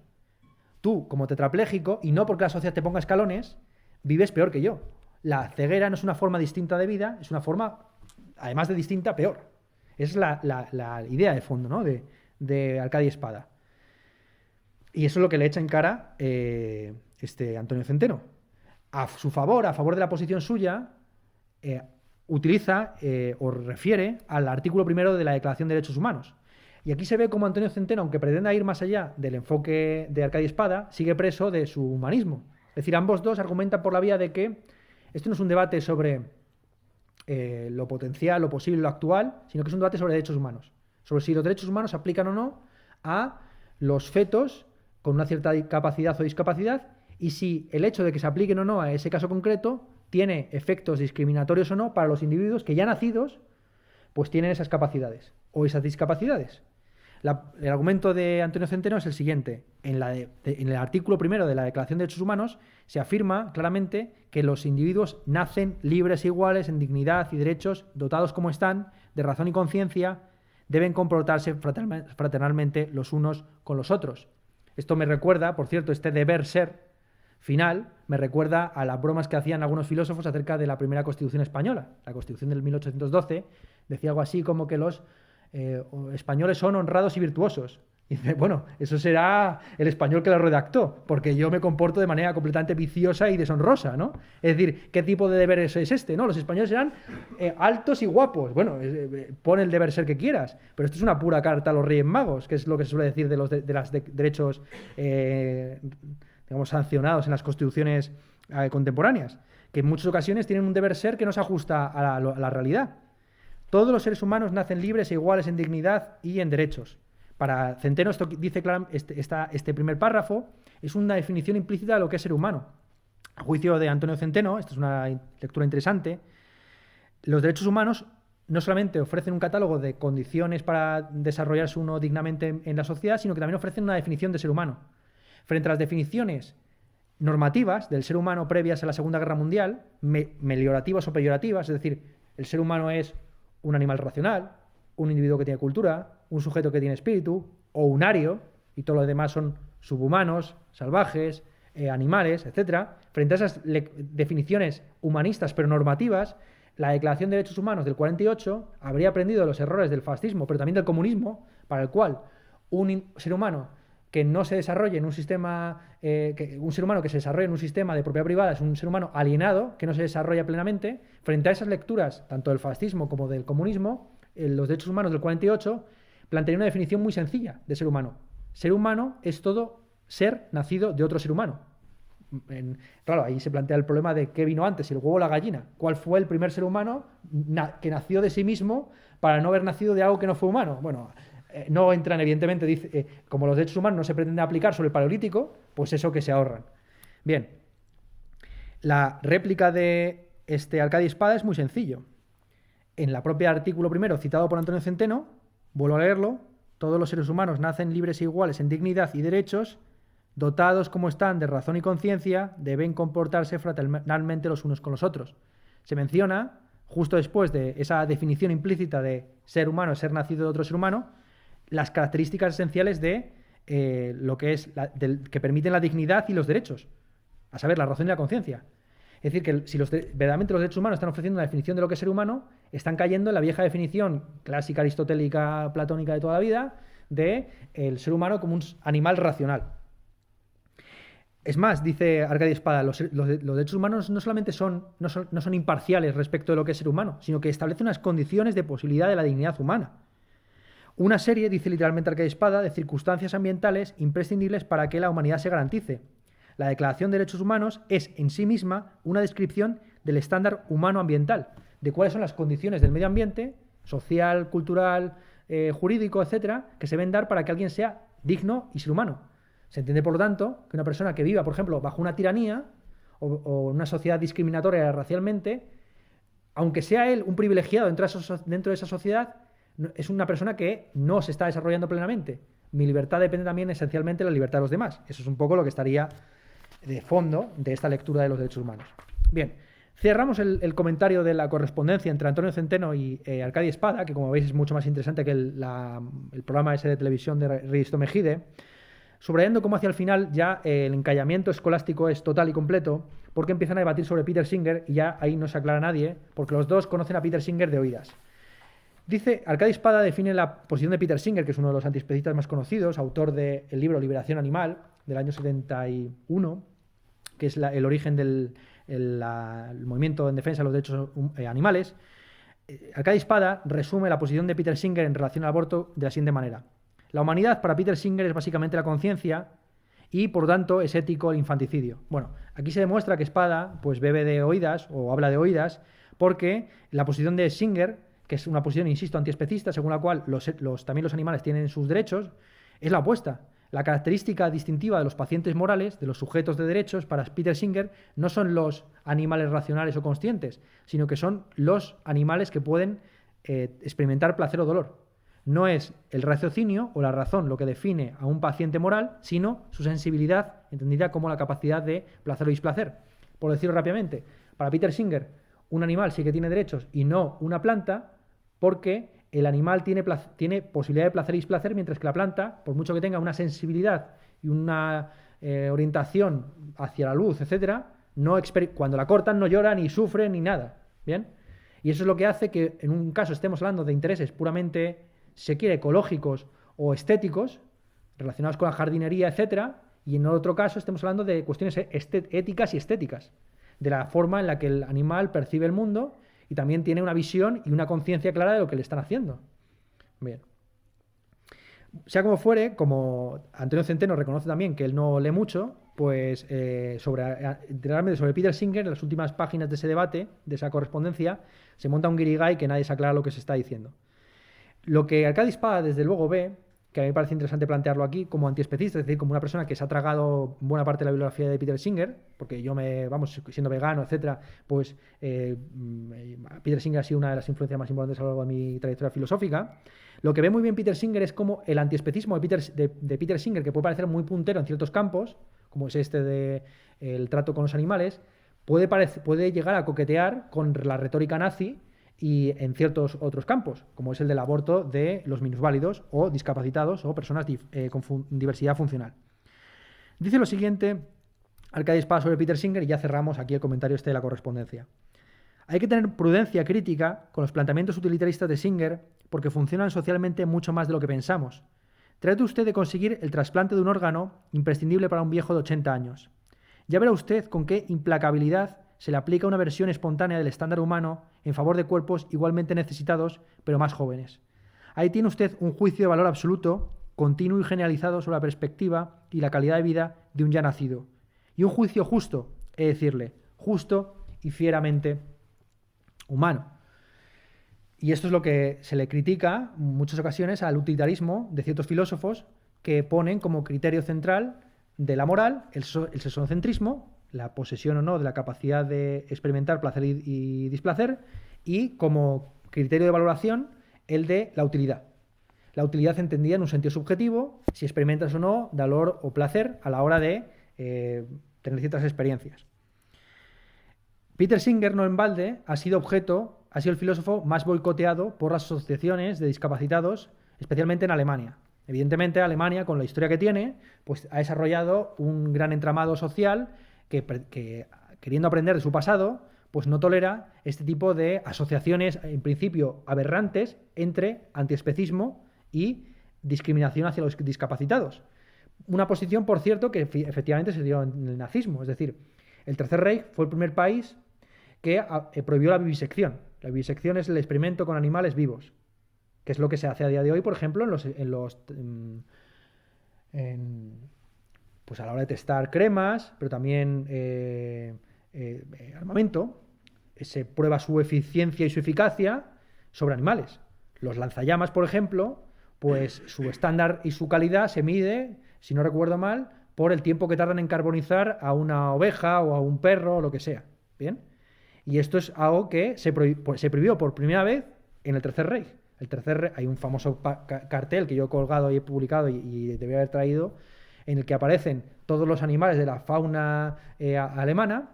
Tú, como tetrapléjico, y no porque la sociedad te ponga escalones, vives peor que yo. La ceguera no es una forma distinta de vida, es una forma, además de distinta, peor. Esa es la idea de fondo, ¿no? de Arcadia Espada. Y eso es lo que le echa en cara Antonio Centeno. A su favor, a favor de la posición suya, utiliza o refiere al artículo primero de la Declaración de Derechos Humanos. Y aquí se ve como Antonio Centeno, aunque pretenda ir más allá del enfoque de Arcadia Espada, sigue preso de su humanismo. Es decir, ambos dos argumentan por la vía de que esto no es un debate sobre lo potencial, lo posible, lo actual, sino que es un debate sobre derechos humanos. Sobre si los derechos humanos se aplican o no a los fetos con una cierta capacidad o discapacidad, y si el hecho de que se apliquen o no a ese caso concreto tiene efectos discriminatorios o no para los individuos que ya nacidos pues tienen esas capacidades o esas discapacidades. El argumento de Antonio Centeno es el siguiente. En el artículo primero de la Declaración de Derechos Humanos se afirma claramente que los individuos nacen libres e iguales en dignidad y derechos, dotados como están, de razón y conciencia, deben comportarse fraternalmente los unos con los otros. Esto me recuerda, por cierto, este deber ser final, me recuerda a las bromas que hacían algunos filósofos acerca de la primera Constitución española. La Constitución del 1812 decía algo así como que los españoles son honrados y virtuosos. Y dice, bueno, eso será el español que lo redactó, porque yo me comporto de manera completamente viciosa y deshonrosa, ¿no? Es decir, ¿qué tipo de deber es este? No, los españoles serán altos y guapos. Bueno, pon el deber ser que quieras, pero esto es una pura carta a los Reyes Magos, que es lo que se suele decir de los derechos digamos, sancionados en las constituciones contemporáneas, que en muchas ocasiones tienen un deber ser que no se ajusta a la realidad. Todos los seres humanos nacen libres e iguales en dignidad y en derechos. Para Centeno, esto dice este primer párrafo, es una definición implícita de lo que es ser humano. A juicio de Antonio Centeno, esta es una lectura interesante, los derechos humanos no solamente ofrecen un catálogo de condiciones para desarrollarse uno dignamente en la sociedad, sino que también ofrecen una definición de ser humano. Frente a las definiciones normativas del ser humano previas a la Segunda Guerra Mundial, meliorativas o peyorativas, es decir, el ser humano es un animal racional, un individuo que tiene cultura, un sujeto que tiene espíritu, o un ario, y todo lo demás son subhumanos, salvajes, animales, etc. Frente a esas definiciones humanistas pero normativas, la Declaración de Derechos Humanos del 48 habría aprendido los errores del fascismo, pero también del comunismo, para el cual un ser humano que no se desarrolle en un sistema, un ser humano que se desarrolle en un sistema de propiedad privada es un ser humano alienado, que no se desarrolla plenamente. Frente a esas lecturas, tanto del fascismo como del comunismo, los derechos humanos del 48 plantearía una definición muy sencilla de ser humano. Ser humano es todo ser nacido de otro ser humano. Claro, ahí se plantea el problema de qué vino antes, el huevo o la gallina. ¿Cuál fue el primer ser humano que nació de sí mismo para no haber nacido de algo que no fue humano? Bueno, no entran, evidentemente, dice, como los derechos humanos no se pretende aplicar sobre el Paleolítico, pues eso que se ahorran. Bien, la réplica de Arcadia Espada es muy sencillo. En la propia artículo primero citado por Antonio Centeno, vuelvo a leerlo, todos los seres humanos nacen libres e iguales en dignidad y derechos, dotados como están de razón y conciencia, deben comportarse fraternalmente los unos con los otros. Se menciona, justo después de esa definición implícita de ser humano, ser nacido de otro ser humano, las características esenciales de lo que es que permiten la dignidad y los derechos, a saber, la razón y la conciencia. Es decir, que si verdaderamente los derechos humanos están ofreciendo una definición de lo que es ser humano, están cayendo en la vieja definición clásica aristotélica, platónica de toda la vida, de el ser humano como un animal racional. Es más, dice Arcadia Espada, los derechos humanos no solamente no son imparciales respecto de lo que es ser humano, sino que establecen unas condiciones de posibilidad de la dignidad humana. Una serie, dice literalmente Arcadia Espada, de circunstancias ambientales imprescindibles para que la humanidad se garantice. La Declaración de Derechos Humanos es en sí misma una descripción del estándar humano-ambiental, de cuáles son las condiciones del medio ambiente, social, cultural, jurídico, etcétera, que se deben dar para que alguien sea digno y ser humano. Se entiende, por lo tanto, que una persona que viva, por ejemplo, bajo una tiranía o una sociedad discriminatoria racialmente, aunque sea él un privilegiado dentro de esa sociedad, es una persona que no se está desarrollando plenamente. Mi libertad depende también esencialmente de la libertad de los demás. Eso es un poco lo que estaría de fondo de esta lectura de los derechos humanos. Bien, cerramos el comentario de la correspondencia entre Antonio Centeno y Arcadia Espada, que como veis es mucho más interesante que el programa ese de televisión de Risto Mejide, subrayando cómo hacia el final ya el encallamiento escolástico es total y completo, porque empiezan a debatir sobre Peter Singer y ya ahí no se aclara nadie, porque los dos conocen a Peter Singer de oídas. Dice, Arcadi Espada define la posición de Peter Singer, que es uno de los antiespecistas más conocidos, autor del libro Liberación Animal, del año 71, que es el origen del movimiento en defensa de los derechos animales. Arcadi Espada resume la posición de Peter Singer en relación al aborto de la siguiente manera. La humanidad para Peter Singer es básicamente la conciencia y, por tanto, es ético el infanticidio. Bueno, aquí se demuestra que Espada pues, bebe de oídas o habla de oídas porque la posición de Singer, que es una posición, insisto, antiespecista, según la cual también los animales tienen sus derechos, es la opuesta. La característica distintiva de los pacientes morales, de los sujetos de derechos, para Peter Singer, no son los animales racionales o conscientes, sino que son los animales que pueden experimentar placer o dolor. No es el raciocinio o la razón lo que define a un paciente moral, sino su sensibilidad, entendida como la capacidad de placer o displacer. Por decirlo rápidamente, para Peter Singer, un animal sí que tiene derechos y no una planta, porque el animal tiene posibilidad de placer y displacer, mientras que la planta, por mucho que tenga una sensibilidad y una orientación hacia la luz, etcétera, cuando la cortan no llora, ni sufre, ni nada. ¿Bien? Y eso es lo que hace que en un caso estemos hablando de intereses puramente, si se quiere, ecológicos o estéticos, relacionados con la jardinería, etcétera, y en otro caso estemos hablando de cuestiones éticas y estéticas, de la forma en la que el animal percibe el mundo y también tiene una visión y una conciencia clara de lo que le están haciendo. Bien. Sea como fuere, como Antonio Centeno reconoce también que él no lee mucho, pues realmente sobre Peter Singer, en las últimas páginas de ese debate, de esa correspondencia, se monta un guirigay que nadie se aclara lo que se está diciendo. Lo que Arcadi Espada, desde luego, ve, que a mí me parece interesante plantearlo aquí, como antiespecista, es decir, como una persona que se ha tragado buena parte de la bibliografía de Peter Singer, porque yo siendo vegano, etcétera, pues Peter Singer ha sido una de las influencias más importantes a lo largo de mi trayectoria filosófica. Lo que ve muy bien Peter Singer es como el antiespecismo de Peter Singer, que puede parecer muy puntero en ciertos campos, como es este de el trato con los animales, puede llegar a coquetear con la retórica nazi y en ciertos otros campos, como es el del aborto de los minusválidos o discapacitados o personas con diversidad funcional. Dice lo siguiente Arcadi Espada sobre Peter Singer y ya cerramos aquí el comentario de la correspondencia. Hay que tener prudencia crítica con los planteamientos utilitaristas de Singer porque funcionan socialmente mucho más de lo que pensamos. Trate usted de conseguir el trasplante de un órgano imprescindible para un viejo de 80 años. Ya verá usted con qué implacabilidad se le aplica una versión espontánea del estándar humano en favor de cuerpos igualmente necesitados, pero más jóvenes. Ahí tiene usted un juicio de valor absoluto, continuo y generalizado sobre la perspectiva y la calidad de vida de un ya nacido. Y un juicio justo, es decirle, justo y fieramente humano. Y esto es lo que se le critica en muchas ocasiones al utilitarismo de ciertos filósofos que ponen como criterio central de la moral el sesonocentrismo, la posesión o no de la capacidad de experimentar placer y displacer, y como criterio de valoración el de la utilidad. La utilidad entendida en un sentido subjetivo, si experimentas o no dolor o placer a la hora de tener ciertas experiencias. Peter Singer, no en balde, ha sido el filósofo más boicoteado por las asociaciones de discapacitados, especialmente en Alemania. Evidentemente, Alemania, con la historia que tiene, pues ha desarrollado un gran entramado social que queriendo aprender de su pasado, pues no tolera este tipo de asociaciones, en principio, aberrantes entre antiespecismo y discriminación hacia los discapacitados. Una posición, por cierto, que efectivamente se dio en el nazismo. Es decir, el Tercer Reich fue el primer país que prohibió la vivisección. La vivisección es el experimento con animales vivos, que es lo que se hace a día de hoy, por ejemplo, pues a la hora de testar cremas, pero también armamento, se prueba su eficiencia y su eficacia sobre animales. Los lanzallamas, por ejemplo, pues su estándar y su calidad se mide, si no recuerdo mal, por el tiempo que tardan en carbonizar a una oveja o a un perro o lo que sea. ¿Bien? Y esto es algo que se prohibió por primera vez en el Tercer Reich. Hay un famoso cartel que yo he colgado y he publicado y debía haber traído, en el que aparecen todos los animales de la fauna alemana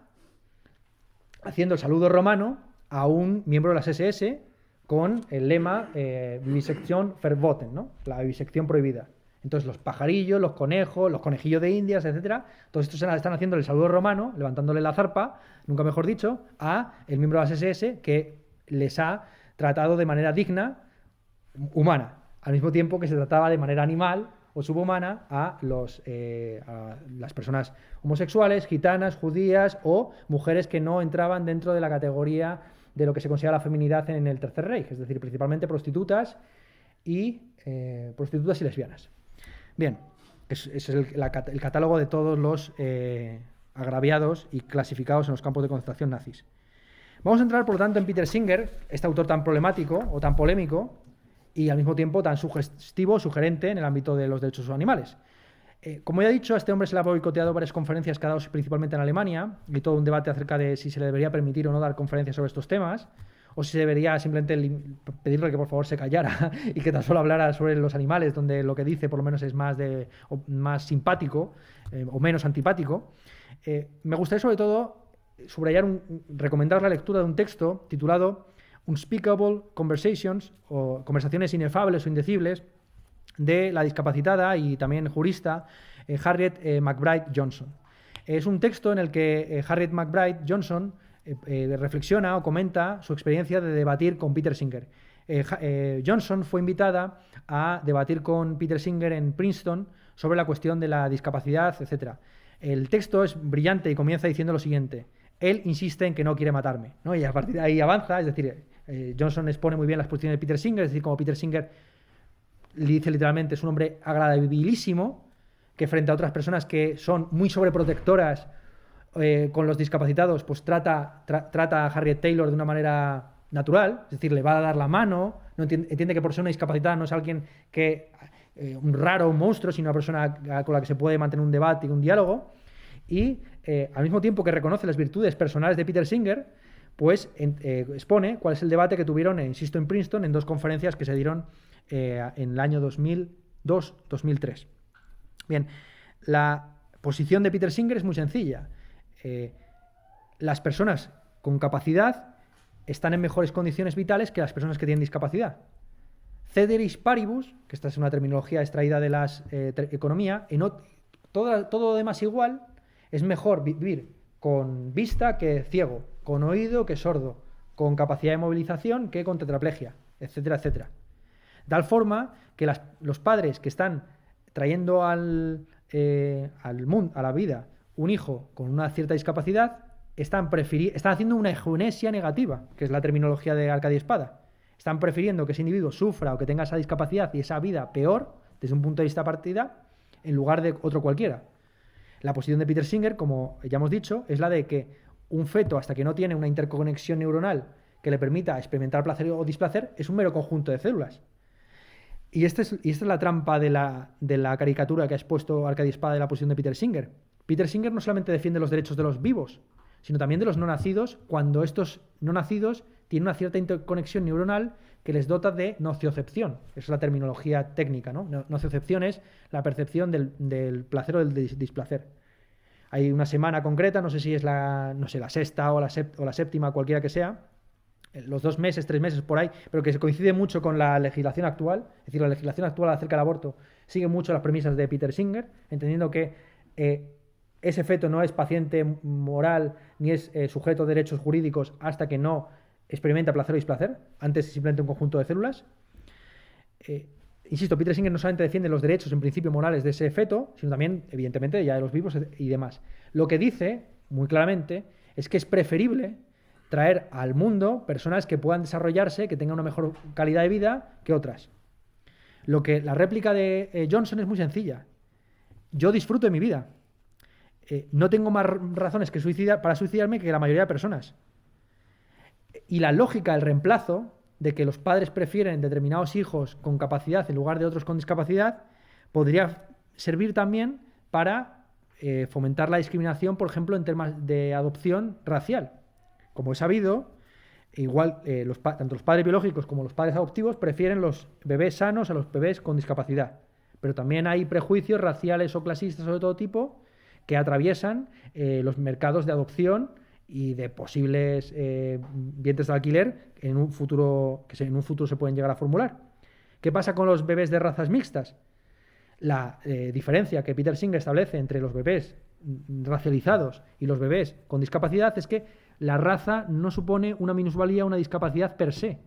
haciendo el saludo romano a un miembro de las SS con el lema Vivisección verboten, ¿no? La vivisección prohibida. Entonces los pajarillos, los conejos, los conejillos de Indias, etcétera, todos estos están haciendo el saludo romano, levantándole la zarpa, nunca mejor dicho, a el miembro de las SS que les ha tratado de manera digna, humana, al mismo tiempo que se trataba de manera animal o subhumana a las personas homosexuales, gitanas, judías o mujeres que no entraban dentro de la categoría de lo que se considera la feminidad en el Tercer Reich, es decir, principalmente prostitutas y lesbianas. Bien, ese es el catálogo de todos los agraviados y clasificados en los campos de concentración nazis. Vamos a entrar, por lo tanto, en Peter Singer, este autor tan problemático o tan polémico y al mismo tiempo tan sugestivo, sugerente en el ámbito de los derechos animales. Como ya he dicho, a este hombre se le ha boicoteado varias conferencias que ha dado principalmente en Alemania y todo un debate acerca de si se le debería permitir o no dar conferencias sobre estos temas o si se debería simplemente pedirle que por favor se callara y que tan solo hablara sobre los animales, donde lo que dice por lo menos es más simpático o menos antipático. Me gustaría sobre todo recomendar la lectura de un texto titulado Unspeakable Conversations, o Conversaciones inefables o indecibles, de la discapacitada y también jurista Harriet McBride Johnson. Es un texto en el que Harriet McBride Johnson reflexiona o comenta su experiencia de debatir con Peter Singer. Johnson fue invitada a debatir con Peter Singer en Princeton sobre la cuestión de la discapacidad, etc. El texto es brillante y comienza diciendo lo siguiente: él insiste en que no quiere matarme, ¿no? Y a partir de ahí avanza, es decir, Johnson expone muy bien la exposición de Peter Singer, es decir, como Peter Singer le dice literalmente, es un hombre agradabilísimo, que frente a otras personas que son muy sobreprotectoras con los discapacitados, pues trata a Harriet Taylor de una manera natural, es decir, le va a dar la mano, no entiende que por ser una discapacitada no es alguien que un raro, un monstruo, sino una persona con la que se puede mantener un debate y un diálogo, y al mismo tiempo que reconoce las virtudes personales de Peter Singer, pues expone cuál es el debate que tuvieron, insisto, en Princeton, en dos conferencias que se dieron en el año 2002-2003. Bien, la posición de Peter Singer es muy sencilla. Las personas con capacidad están en mejores condiciones vitales que las personas que tienen discapacidad. Ceteris paribus, que esta es una terminología extraída de la economía, todo lo demás igual, es mejor vivir con vista que ciego, con oído que sordo, con capacidad de movilización que con tetraplegia, etcétera, etcétera. De tal forma que los padres que están trayendo al mundo, a la vida, un hijo con una cierta discapacidad, están haciendo una eugenesia negativa, que es la terminología de Arcadio Espada. Están prefiriendo que ese individuo sufra o que tenga esa discapacidad y esa vida peor, desde un punto de vista partida, en lugar de otro cualquiera. La posición de Peter Singer, como ya hemos dicho, es la de que un feto, hasta que no tiene una interconexión neuronal que le permita experimentar placer o displacer, es un mero conjunto de células. Y esta es la trampa de la caricatura que ha expuesto Arcadio Espada de la posición de Peter Singer. Peter Singer no solamente defiende los derechos de los vivos, sino también de los no nacidos, cuando estos no nacidos tienen una cierta interconexión neuronal que les dota de nociocepción. Esa es la terminología técnica, ¿no? Nociocepción es la percepción del placer o del displacer. Hay una semana concreta, no sé si es la sexta o la séptima, cualquiera que sea, los 2 meses, 3 meses por ahí, pero que se coincide mucho con la legislación actual. Es decir, la legislación actual acerca del aborto sigue mucho las premisas de Peter Singer, entendiendo que ese feto no es paciente moral ni es sujeto de derechos jurídicos hasta que no experimenta placer o displacer, antes es simplemente un conjunto de células. Insisto, Peter Singer no solamente defiende los derechos en principio morales de ese feto, sino también, evidentemente, ya de los vivos y demás. Lo que dice, muy claramente, es que es preferible traer al mundo personas que puedan desarrollarse, que tengan una mejor calidad de vida que otras. La réplica de Johnson es muy sencilla. Yo disfruto de mi vida. No tengo más razones para suicidarme que la mayoría de personas. Y la lógica del reemplazo, de que los padres prefieren determinados hijos con capacidad en lugar de otros con discapacidad, podría servir también para fomentar la discriminación, por ejemplo, en temas de adopción racial. Como es sabido, igual tanto los padres biológicos como los padres adoptivos prefieren los bebés sanos a los bebés con discapacidad. Pero también hay prejuicios raciales o clasistas o de todo tipo que atraviesan los mercados de adopción y de posibles vientres de alquiler que en un futuro se pueden llegar a formular. ¿Qué pasa con los bebés de razas mixtas? La diferencia que Peter Singer establece entre los bebés racializados y los bebés con discapacidad es que la raza no supone una minusvalía, una discapacidad per se.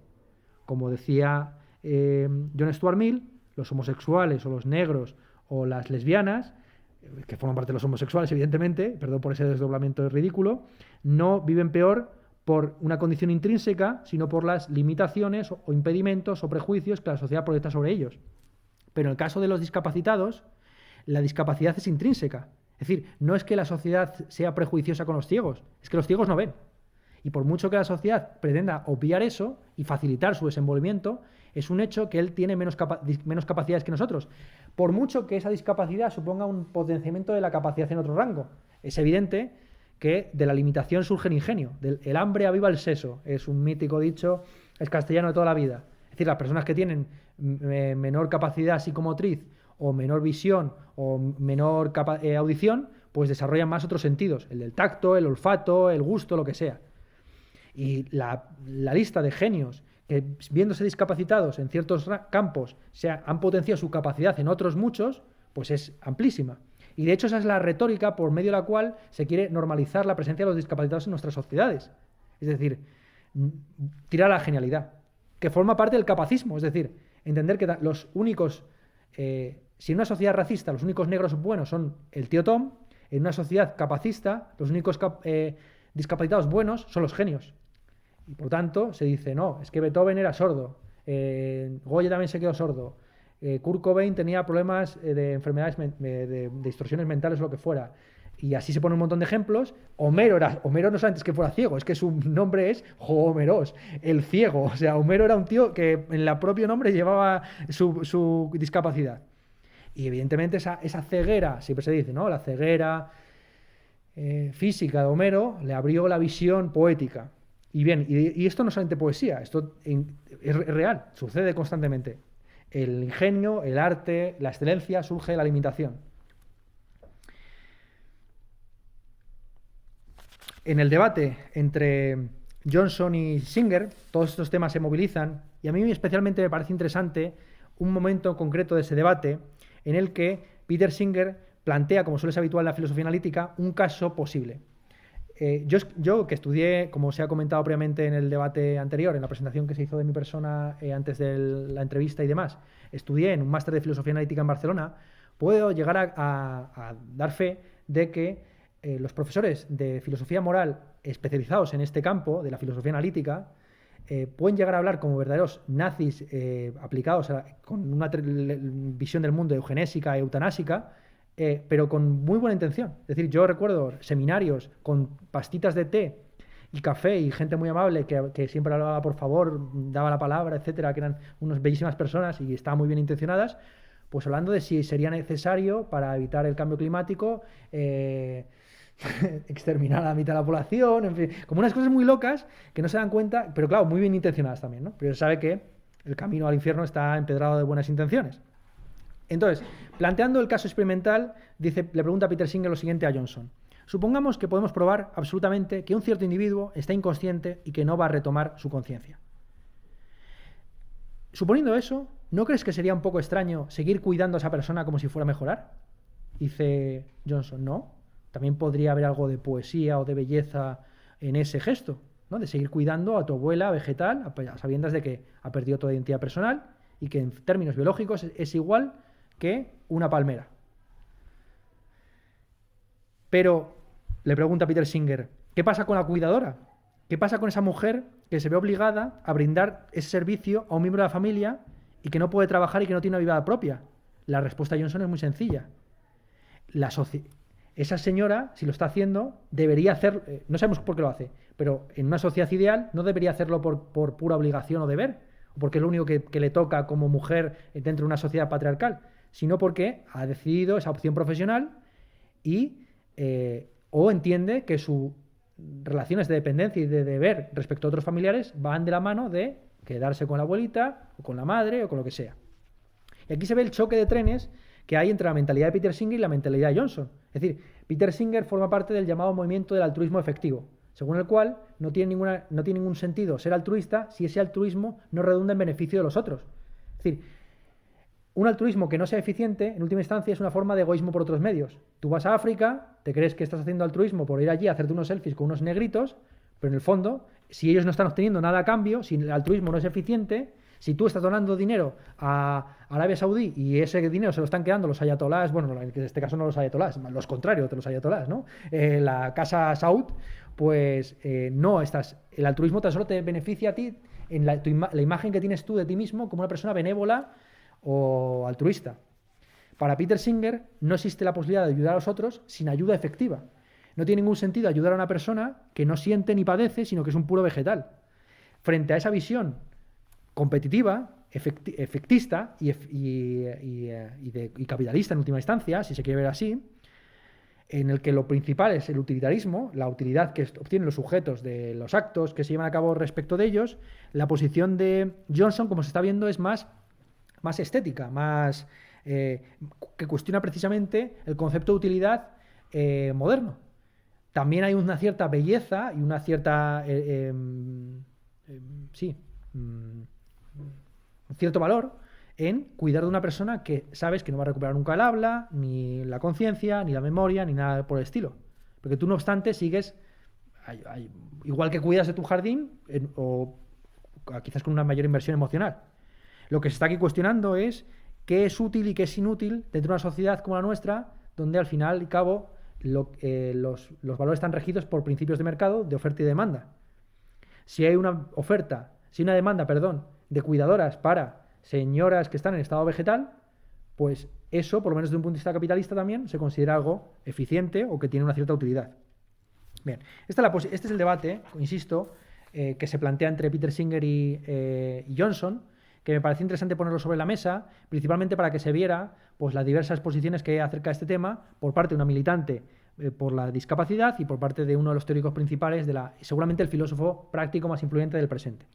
Como decía John Stuart Mill, los homosexuales o los negros o las lesbianas, que forman parte de los homosexuales, evidentemente, perdón por ese desdoblamiento ridículo, no viven peor por una condición intrínseca, sino por las limitaciones o impedimentos o prejuicios que la sociedad proyecta sobre ellos. Pero en el caso de los discapacitados, la discapacidad es intrínseca. Es decir, no es que la sociedad sea prejuiciosa con los ciegos, es que los ciegos no ven. Y por mucho que la sociedad pretenda obviar eso y facilitar su desenvolvimiento, es un hecho que él tiene menos capacidades que nosotros. Por mucho que esa discapacidad suponga un potenciamiento de la capacidad en otro rango. Es evidente que de la limitación surge el ingenio. El hambre aviva el seso. Es un mítico dicho, es castellano de toda la vida. Es decir, las personas que tienen menor capacidad psicomotriz o menor visión o menor audición, pues desarrollan más otros sentidos. El del tacto, el olfato, el gusto, lo que sea. Y la lista de genios que, viéndose discapacitados en ciertos campos, han potenciado su capacidad en otros muchos, pues es amplísima. Y de hecho esa es la retórica por medio de la cual se quiere normalizar la presencia de los discapacitados en nuestras sociedades. Es decir, tirar a la genialidad, que forma parte del capacismo. Es decir, entender que los únicos, si en una sociedad racista los únicos negros buenos son el tío Tom, en una sociedad capacista los únicos discapacitados buenos son los genios. Y por tanto se dice, no, es que Beethoven era sordo, Goya también se quedó sordo, Kurt Cobain tenía problemas de enfermedades, de distorsiones mentales o lo que fuera. Y así se pone un montón de ejemplos. Homero no solamente es que fuera ciego, es que su nombre es Homeros, el ciego. O sea, Homero era un tío que en el propio nombre llevaba su discapacidad. Y evidentemente esa ceguera, siempre se dice, ¿no? La ceguera física de Homero le abrió la visión poética. Y bien, y esto no es solamente poesía, esto es real, sucede constantemente. El ingenio, el arte, la excelencia surge de la limitación. En el debate entre Johnson y Singer, todos estos temas se movilizan y a mí especialmente me parece interesante un momento concreto de ese debate en el que Peter Singer plantea, como suele ser habitual en la filosofía analítica, un caso posible. Yo que estudié, como se ha comentado previamente en el debate anterior, en la presentación que se hizo de mi persona antes de la entrevista y demás, estudié en un máster de filosofía analítica en Barcelona, puedo llegar a dar fe de que los profesores de filosofía moral especializados en este campo de la filosofía analítica pueden llegar a hablar como verdaderos nazis aplicados con una visión del mundo eugenésica e eutanásica, pero con muy buena intención. Es decir, yo recuerdo seminarios con pastitas de té y café y gente muy amable que siempre hablaba por favor, daba la palabra, etcétera, que eran unas bellísimas personas y estaban muy bien intencionadas, pues hablando de si sería necesario para evitar el cambio climático exterminar a la mitad de la población, en fin, como unas cosas muy locas que no se dan cuenta, pero claro, muy bien intencionadas también, ¿no? Pero se sabe que el camino al infierno está empedrado de buenas intenciones. Entonces, planteando el caso experimental, le pregunta Peter Singer lo siguiente a Johnson. Supongamos que podemos probar absolutamente que un cierto individuo está inconsciente y que no va a retomar su conciencia. Suponiendo eso, ¿no crees que sería un poco extraño seguir cuidando a esa persona como si fuera a mejorar? Dice Johnson, no. También podría haber algo de poesía o de belleza en ese gesto, ¿no? De seguir cuidando a tu abuela vegetal a sabiendas de que ha perdido toda identidad personal y que en términos biológicos es igual que una palmera. Pero, le pregunta Peter Singer, ¿qué pasa con la cuidadora? ¿Qué pasa con esa mujer que se ve obligada a brindar ese servicio a un miembro de la familia y que no puede trabajar y que no tiene una vida propia? La respuesta de Johnson es muy sencilla. Esa señora, si lo está haciendo, debería hacerlo, no sabemos por qué lo hace, pero en una sociedad ideal no debería hacerlo por pura obligación o deber, o porque es lo único que le toca como mujer dentro de una sociedad patriarcal, sino porque ha decidido esa opción profesional y o entiende que sus relaciones de dependencia y de deber respecto a otros familiares van de la mano de quedarse con la abuelita o con la madre o con lo que sea. Y aquí se ve el choque de trenes que hay entre la mentalidad de Peter Singer y la mentalidad de Johnson. Es decir, Peter Singer forma parte del llamado movimiento del altruismo efectivo, según el cual no tiene ningún sentido ser altruista si ese altruismo no redunda en beneficio de los otros. Es decir, un altruismo que no sea eficiente, en última instancia, es una forma de egoísmo por otros medios. Tú vas a África, te crees que estás haciendo altruismo por ir allí a hacerte unos selfies con unos negritos, pero en el fondo, si ellos no están obteniendo nada a cambio, si el altruismo no es eficiente, si tú estás donando dinero a Arabia Saudí y ese dinero se lo están quedando los ayatolás, bueno, en este caso no los ayatolás, los contrarios de los ayatolás, ¿no? La casa Saud, pues no estás, el altruismo tan solo te beneficia a ti en la imagen que tienes tú de ti mismo como una persona benévola o altruista. Para Peter Singer no existe la posibilidad de ayudar a los otros sin ayuda efectiva. No tiene ningún sentido ayudar a una persona que no siente ni padece, sino que es un puro vegetal. Frente a esa visión competitiva, efectista y capitalista en última instancia, si se quiere ver así, en el que lo principal es el utilitarismo, la utilidad que obtienen los sujetos de los actos que se llevan a cabo respecto de ellos, la posición de Johnson, como se está viendo, es más estética, más que cuestiona precisamente el concepto de utilidad moderno. También hay una cierta belleza y una cierta un cierto valor en cuidar de una persona que sabes que no va a recuperar nunca el habla, ni la conciencia, ni la memoria, ni nada por el estilo. Porque tú, no obstante, sigues, igual que cuidas de tu jardín, o quizás con una mayor inversión emocional. Lo que se está aquí cuestionando es qué es útil y qué es inútil dentro de una sociedad como la nuestra, donde al final y cabo los valores están regidos por principios de mercado, de oferta y demanda. Si hay una demanda, de cuidadoras para señoras que están en estado vegetal, pues eso, por lo menos desde un punto de vista capitalista también, se considera algo eficiente o que tiene una cierta utilidad. Bien, este es el debate, insisto, que se plantea entre Peter Singer y Johnson, que me parece interesante ponerlo sobre la mesa, principalmente para que se viera pues, las diversas posiciones que hay acerca de este tema por parte de una militante por la discapacidad y por parte de uno de los teóricos principales, seguramente el filósofo práctico más influyente del presente.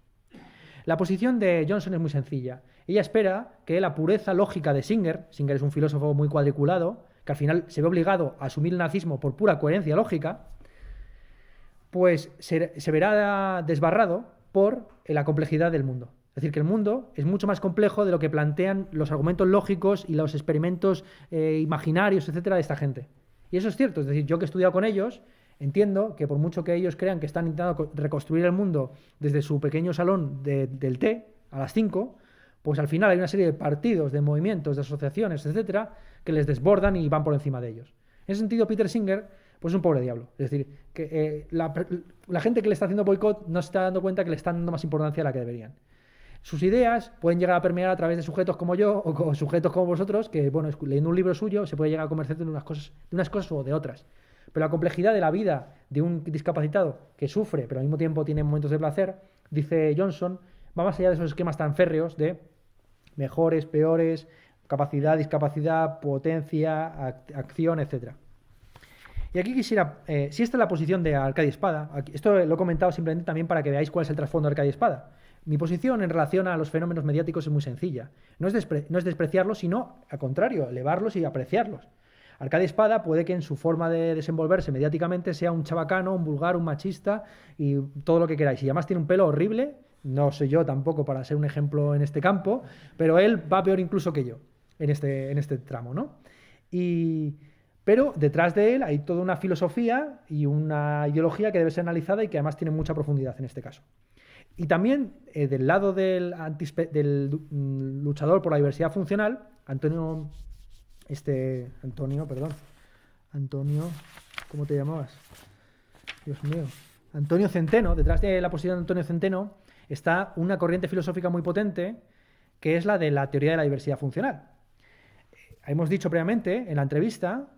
La posición de Johnson es muy sencilla. Ella espera que la pureza lógica de Singer es un filósofo muy cuadriculado, que al final se ve obligado a asumir el nazismo por pura coherencia lógica, pues se verá desbarrado por la complejidad del mundo. Es decir, que el mundo es mucho más complejo de lo que plantean los argumentos lógicos y los experimentos imaginarios, etcétera, de esta gente. Y eso es cierto. Es decir, yo que he estudiado con ellos, entiendo que por mucho que ellos crean que están intentando reconstruir el mundo desde su pequeño salón del té a las 5, pues al final hay una serie de partidos, de movimientos, de asociaciones, etcétera, que les desbordan y van por encima de ellos. En ese sentido, Peter Singer pues es un pobre diablo. Es decir, que la gente que le está haciendo boicot no se está dando cuenta que le están dando más importancia a la que deberían. Sus ideas pueden llegar a permear a través de sujetos como yo o sujetos como vosotros, que, bueno, leyendo un libro suyo se puede llegar a convencer de unas cosas o de otras. Pero la complejidad de la vida de un discapacitado que sufre, pero al mismo tiempo tiene momentos de placer, dice Johnson, va más allá de esos esquemas tan férreos de mejores, peores, capacidad, discapacidad, potencia, acción, etc. Y aquí quisiera, si esta es la posición de Arcadio Espada, esto lo he comentado simplemente también para que veáis cuál es el trasfondo de Arcadio Espada. Mi posición en relación a los fenómenos mediáticos es muy sencilla. No es despreciarlos, sino, al contrario, elevarlos y apreciarlos. Arcadio Espada puede que en su forma de desenvolverse mediáticamente sea un chabacano, un vulgar, un machista y todo lo que queráis. Y además tiene un pelo horrible, no soy yo tampoco para ser un ejemplo en este campo, pero él va peor incluso que yo en este tramo, ¿no? Pero detrás de él hay toda una filosofía y una ideología que debe ser analizada y que además tiene mucha profundidad en este caso. Y también del lado del luchador por la diversidad funcional, Antonio, ¿cómo te llamabas? Dios mío. Antonio Centeno, detrás de la posición de Antonio Centeno está una corriente filosófica muy potente que es la de la teoría de la diversidad funcional. Hemos dicho previamente en la entrevista,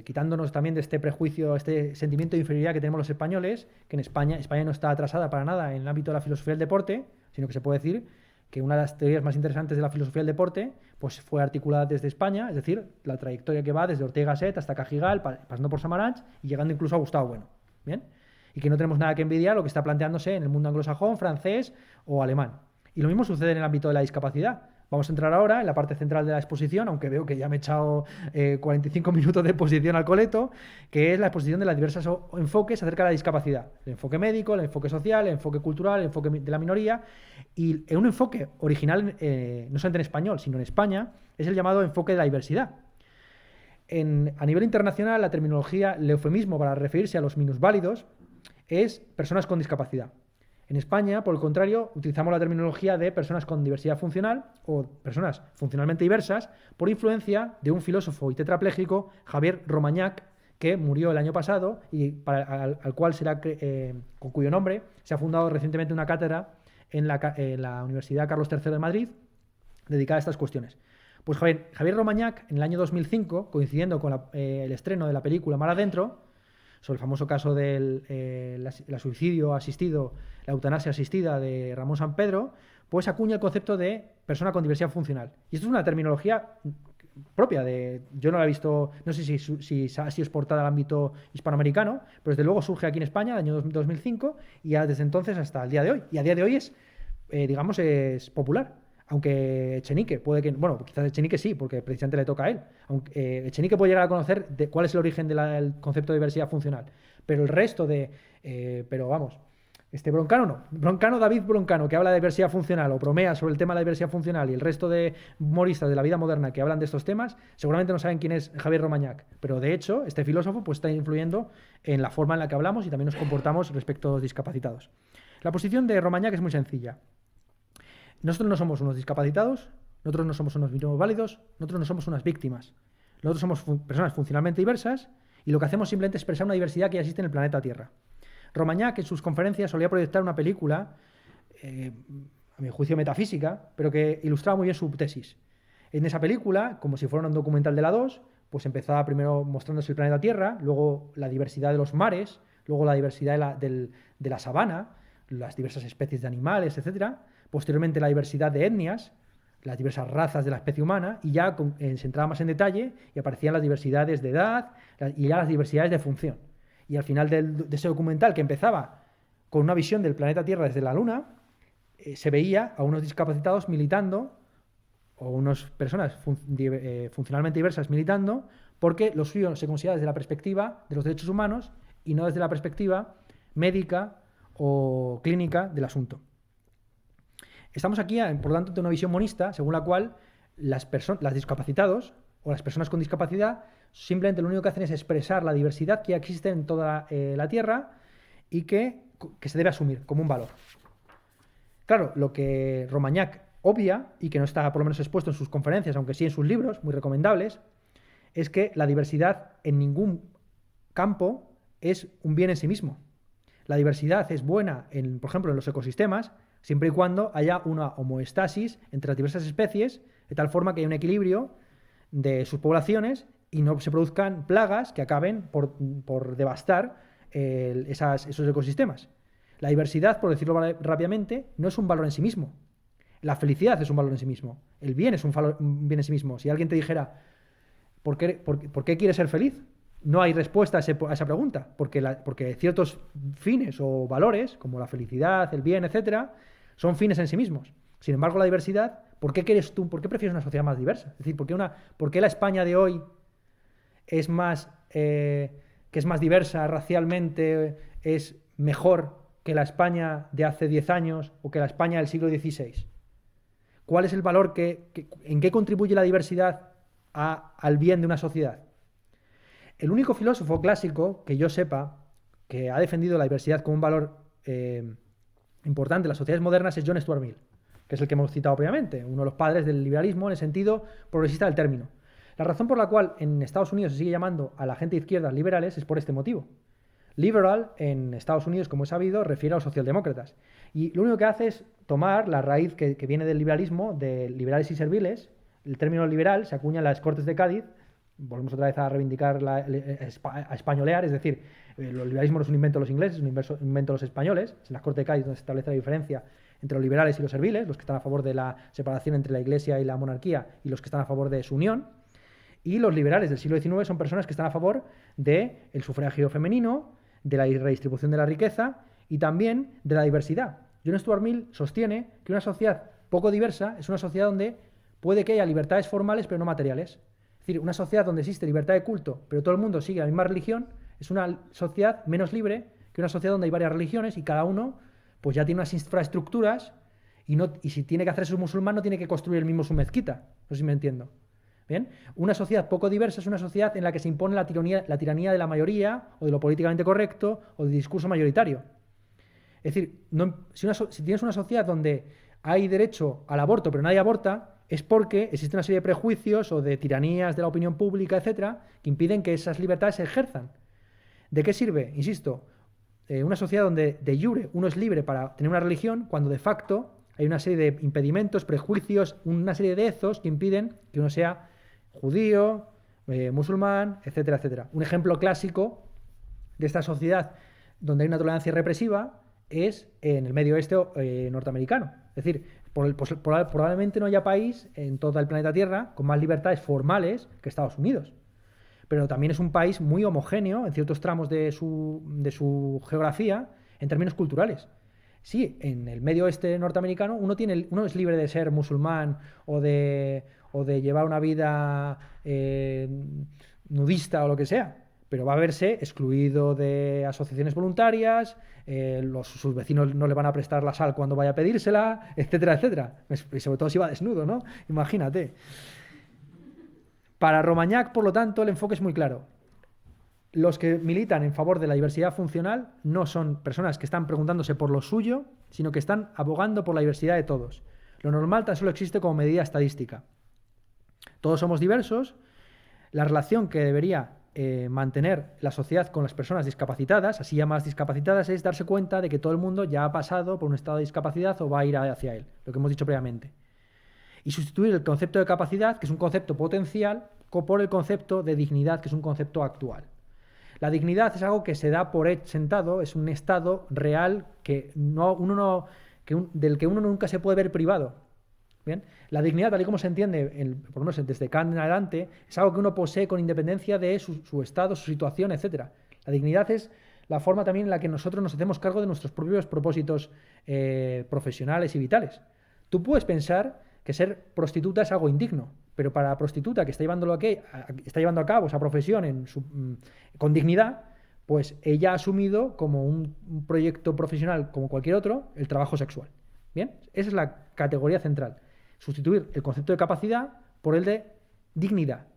quitándonos también de este prejuicio, este sentimiento de inferioridad que tenemos los españoles, que en España no está atrasada para nada en el ámbito de la filosofía del deporte, sino que se puede decir que una de las teorías más interesantes de la filosofía del deporte pues fue articulada desde España, es decir, la trayectoria que va desde Ortega y Gasset hasta Cajigal, pasando por Samaranch y llegando incluso a Gustavo Bueno. ¿Bien? Y que no tenemos nada que envidiar lo que está planteándose en el mundo anglosajón, francés o alemán. Y lo mismo sucede en el ámbito de la discapacidad. vamos a entrar ahora en la parte central de la exposición, aunque veo que ya me he echado 45 minutos de exposición al coleto, que es la exposición de los diversos enfoques acerca de la discapacidad. El enfoque médico, el enfoque social, el enfoque cultural, el enfoque de la minoría. Y un enfoque original, no solamente en español, sino en España, es el llamado enfoque de la diversidad. A nivel internacional, la terminología, el eufemismo para referirse a los minusválidos es personas con discapacidad. En España, por el contrario, utilizamos la terminología de personas con diversidad funcional o personas funcionalmente diversas por influencia de un filósofo y tetrapléjico, Javier Romagnac, que murió el año pasado y al cual con cuyo nombre se ha fundado recientemente una cátedra en la Universidad Carlos III de Madrid dedicada a estas cuestiones. Pues Javier Romagnac, en el año 2005, coincidiendo con el estreno de la película Mar Adentro, sobre el famoso caso del suicidio asistido, la eutanasia asistida de Ramón Sampedro, pues acuña el concepto de persona con diversidad funcional. Y esto es una terminología propia yo no la he visto, no sé si ha sido exportada al ámbito hispanoamericano, pero desde luego surge aquí en España en el año 2005 y desde entonces hasta el día de hoy. Y a día de hoy es popular. Aunque Echenique quizás Echenique sí, porque precisamente le toca a él. Aunque Echenique puede llegar a conocer cuál es el origen del concepto de diversidad funcional. Pero el resto Broncano no. David Broncano, que habla de diversidad funcional o bromea sobre el tema de la diversidad funcional, y el resto de humoristas de la vida moderna que hablan de estos temas, seguramente no saben quién es Javier Romagnac. Pero de hecho, este filósofo pues está influyendo en la forma en la que hablamos y también nos comportamos respecto a los discapacitados. La posición de Romagnac es muy sencilla. Nosotros no somos unos discapacitados, nosotros no somos unos minusválidos, nosotros no somos unas víctimas. Nosotros somos personas funcionalmente diversas y lo que hacemos simplemente es expresar una diversidad que ya existe en el planeta Tierra. Romagnac en sus conferencias solía proyectar una película, a mi juicio metafísica, pero que ilustraba muy bien su tesis. En esa película, como si fuera un documental de la 2, pues empezaba primero mostrándose el planeta Tierra, luego la diversidad de los mares, luego la diversidad de la sabana, las diversas especies de animales, etcétera. Posteriormente la diversidad de etnias, las diversas razas de la especie humana, y ya se entraba más en detalle y aparecían las diversidades de edad y ya las diversidades de función. Y al final de ese documental, que empezaba con una visión del planeta Tierra desde la Luna, se veía a unos discapacitados militando, o unas personas funcionalmente diversas militando, porque lo suyo se considera desde la perspectiva de los derechos humanos y no desde la perspectiva médica o clínica del asunto. Estamos aquí, por lo tanto, ante una visión monista, según la cual las discapacitados o las personas con discapacidad simplemente lo único que hacen es expresar la diversidad que existe en toda la Tierra y que se debe asumir como un valor. Claro, lo que Romagnac obvia, y que no está por lo menos expuesto en sus conferencias, aunque sí en sus libros, muy recomendables, es que la diversidad en ningún campo es un bien en sí mismo. La diversidad es buena, por ejemplo, en los ecosistemas, siempre y cuando haya una homeostasis entre las diversas especies, de tal forma que haya un equilibrio de sus poblaciones y no se produzcan plagas que acaben por devastar esos ecosistemas. La diversidad, por decirlo rápidamente, no es un valor en sí mismo. La felicidad es un valor en sí mismo. El bien es un bien en sí mismo. Si alguien te dijera, ¿por qué quieres ser feliz? No hay respuesta a esa pregunta, porque ciertos fines o valores, como la felicidad, el bien, etcétera, son fines en sí mismos. Sin embargo, la diversidad, ¿por qué prefieres una sociedad más diversa? Es decir, ¿por qué la España de hoy es más diversa racialmente, es mejor que la España de hace 10 años o que la España del siglo XVI? ¿Cuál es el valor en qué contribuye la diversidad al bien de una sociedad? El único filósofo clásico que yo sepa que ha defendido la diversidad como un valor importante en las sociedades modernas es John Stuart Mill, que es el que hemos citado previamente, uno de los padres del liberalismo en el sentido progresista del término. La razón por la cual en Estados Unidos se sigue llamando a la gente de izquierdas liberales es por este motivo. Liberal en Estados Unidos, como he sabido, refiere a los socialdemócratas. Y lo único que hace es tomar la raíz que viene del liberalismo, de liberales y serviles. El término liberal se acuña en las Cortes de Cádiz. Volvemos otra vez a reivindicar, a españolear, es decir, el liberalismo no es un invento de los ingleses, es un invento de los españoles. Es en las Cortes de Cádiz donde se establece la diferencia entre los liberales y los serviles, los que están a favor de la separación entre la Iglesia y la monarquía y los que están a favor de su unión. Y los liberales del siglo XIX son personas que están a favor del sufragio femenino, de la redistribución de la riqueza y también de la diversidad. John Stuart Mill sostiene que una sociedad poco diversa es una sociedad donde puede que haya libertades formales pero no materiales. Es decir, una sociedad donde existe libertad de culto, pero todo el mundo sigue la misma religión, es una sociedad menos libre que una sociedad donde hay varias religiones y cada uno pues ya tiene unas infraestructuras y si tiene que hacerse un musulmán no tiene que construir el mismo su mezquita. No sé si me entiendo. ¿Bien? Una sociedad poco diversa es una sociedad en la que se impone la tiranía de la mayoría o de lo políticamente correcto o del discurso mayoritario. Es decir, si tienes una sociedad donde hay derecho al aborto pero nadie aborta, es porque existe una serie de prejuicios o de tiranías de la opinión pública, etcétera, que impiden que esas libertades se ejerzan. ¿De qué sirve? Insisto, una sociedad donde de jure uno es libre para tener una religión, cuando de facto hay una serie de impedimentos, prejuicios, una serie de ezos que impiden que uno sea judío, musulmán, etcétera, etcétera. Un ejemplo clásico de esta sociedad donde hay una tolerancia represiva es en el Medio Oeste norteamericano. Es decir, probablemente no haya país en todo el planeta Tierra con más libertades formales que Estados Unidos. Pero también es un país muy homogéneo en ciertos tramos de su geografía en términos culturales. Sí, en el Medio Oeste norteamericano uno es libre de ser musulmán o de llevar una vida nudista o lo que sea, pero va a verse excluido de asociaciones voluntarias, sus vecinos no le van a prestar la sal cuando vaya a pedírsela, etcétera, etcétera. Y sobre todo si va desnudo, ¿no? Imagínate. Para Romagnac, por lo tanto, el enfoque es muy claro. Los que militan en favor de la diversidad funcional no son personas que están preguntándose por lo suyo, sino que están abogando por la diversidad de todos. Lo normal tan solo existe como medida estadística. Todos somos diversos. La relación que debería mantener la sociedad con las personas discapacitadas, así llamadas discapacitadas, es darse cuenta de que todo el mundo ya ha pasado por un estado de discapacidad o va a ir hacia él, lo que hemos dicho previamente. Y sustituir el concepto de capacidad, que es un concepto potencial, por el concepto de dignidad, que es un concepto actual. La dignidad es algo que se da por sentado, es un estado real del que uno nunca se puede ver privado. ¿Bien? La dignidad, tal y como se entiende, por lo menos desde Kant en adelante, es algo que uno posee con independencia de su estado, su situación, etc. La dignidad es la forma también en la que nosotros nos hacemos cargo de nuestros propios propósitos profesionales y vitales. Tú puedes pensar que ser prostituta es algo indigno, pero para la prostituta que está llevando a cabo esa profesión con dignidad, pues ella ha asumido como un proyecto profesional como cualquier otro el trabajo sexual. ¿Bien? Esa es la categoría central. Sustituir el concepto de capacidad por el de dignidad.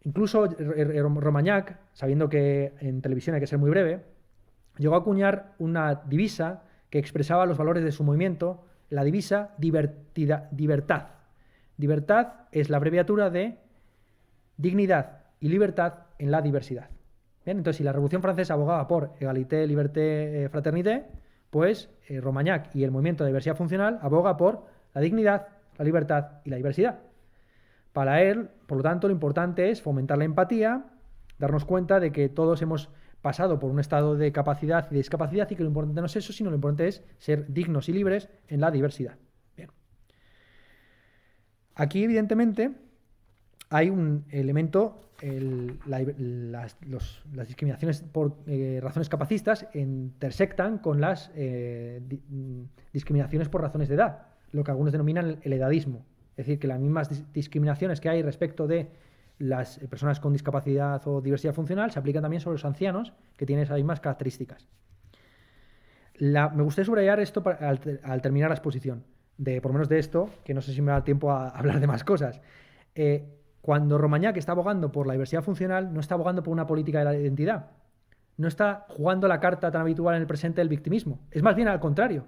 Incluso Romagnac, sabiendo que en televisión hay que ser muy breve, llegó a acuñar una divisa que expresaba los valores de su movimiento, la divisa libertad. Libertad es la abreviatura de dignidad y libertad en la diversidad. Bien, entonces, si la Revolución Francesa abogaba por égalité, liberté, fraternité, pues Romagnac y el movimiento de diversidad funcional aboga por la dignidad, la libertad y la diversidad. Para él, por lo tanto, lo importante es fomentar la empatía, darnos cuenta de que todos hemos pasado por un estado de capacidad y de discapacidad y que lo importante no es eso, sino lo importante es ser dignos y libres en la diversidad. Bien. Aquí, evidentemente, hay un elemento, las discriminaciones por razones capacistas intersectan con las discriminaciones por razones de edad, lo que algunos denominan el edadismo. Es decir, que las mismas discriminaciones que hay respecto de las personas con discapacidad o diversidad funcional se aplican también sobre los ancianos, que tienen esas mismas características. Me gustaría subrayar esto al terminar la exposición, por lo menos de esto, que no sé si me da tiempo a hablar de más cosas. Cuando Romagnac está abogando por la diversidad funcional, no está abogando por una política de la identidad. No está jugando la carta tan habitual en el presente del victimismo. Es más bien al contrario.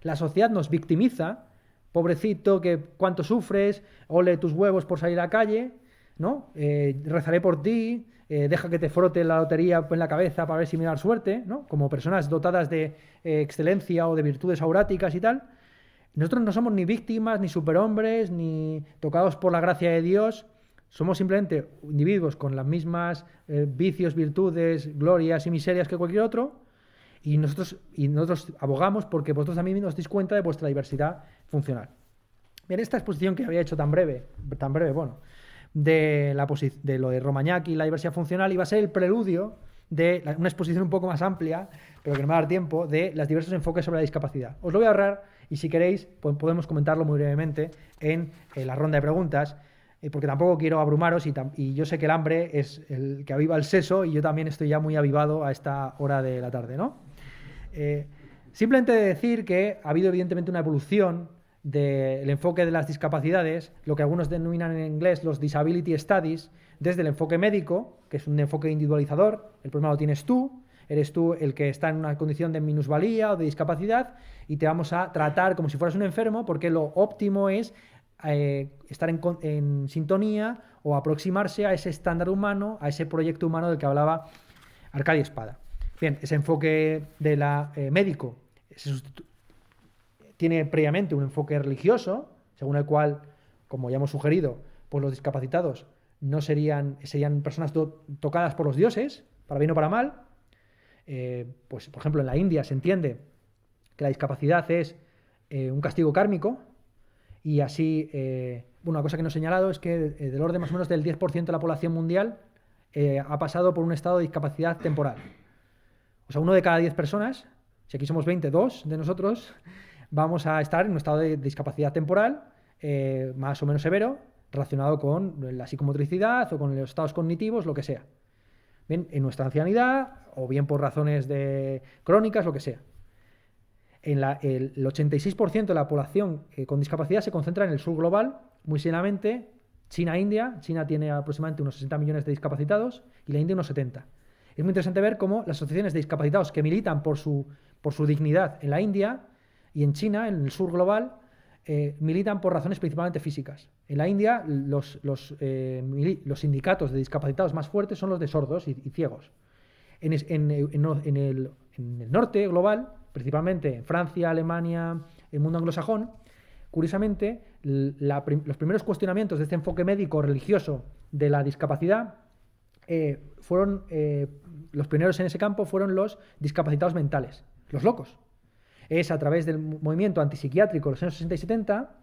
La sociedad nos victimiza, pobrecito, que cuánto sufres, ole tus huevos por salir a la calle, ¿no? Rezaré por ti, deja que te frote la lotería en la cabeza para ver si me da suerte, ¿no? Como personas dotadas de excelencia o de virtudes auráticas y tal. Nosotros no somos ni víctimas, ni superhombres, ni tocados por la gracia de Dios. Somos simplemente individuos con las mismas vicios, virtudes, glorias y miserias que cualquier otro, y nosotros abogamos porque vosotros también os dais cuenta de vuestra diversidad funcional. Bien, esta exposición que había hecho tan breve, bueno, de lo de Romagnac y la diversidad funcional iba a ser el preludio una exposición un poco más amplia, pero que no me va a dar tiempo, de los diversos enfoques sobre la discapacidad. Os lo voy a ahorrar y si queréis podemos comentarlo muy brevemente en la ronda de preguntas, porque tampoco quiero abrumaros y yo sé que el hambre es el que aviva el seso y yo también estoy ya muy avivado a esta hora de la tarde, ¿no? Simplemente decir que ha habido evidentemente una evolución del enfoque de las discapacidades, lo que algunos denominan en inglés los disability studies, desde el enfoque médico, que es un enfoque individualizador, el problema lo tienes tú, eres tú el que está en una condición de minusvalía o de discapacidad y te vamos a tratar como si fueras un enfermo porque lo óptimo es estar en sintonía o aproximarse a ese estándar humano, a ese proyecto humano del que hablaba Arcadio Espada. Bien, ese enfoque de la médico tiene previamente un enfoque religioso, según el cual, como ya hemos sugerido, pues los discapacitados no serían personas tocadas por los dioses, para bien o para mal. Pues, por ejemplo, en la India se entiende que la discapacidad es un castigo kármico y así, una cosa que no he señalado es que del orden más o menos del 10% de la población mundial ha pasado por un estado de discapacidad temporal. O sea, 1 de cada 10 personas, si aquí somos 20, 2 de nosotros, vamos a estar en un estado de discapacidad temporal más o menos severo, relacionado con la psicomotricidad o con los estados cognitivos, lo que sea. Bien, en nuestra ancianidad o bien por razones crónicas, lo que sea. El 86% de la población con discapacidad se concentra en el sur global, muy seriamente, China e India. China tiene aproximadamente unos 60 millones de discapacitados y la India unos 70. Es muy interesante ver cómo las asociaciones de discapacitados que militan por su dignidad en la India y en China, en el sur global, militan por razones principalmente físicas. En la India, los sindicatos de discapacitados más fuertes son los de sordos y ciegos. En el norte global, principalmente en Francia, Alemania, el mundo anglosajón, curiosamente, los primeros cuestionamientos de este enfoque médico religioso de la discapacidad los pioneros en ese campo fueron los discapacitados mentales, los locos. Es a través del movimiento antipsiquiátrico de los años 60 y 70,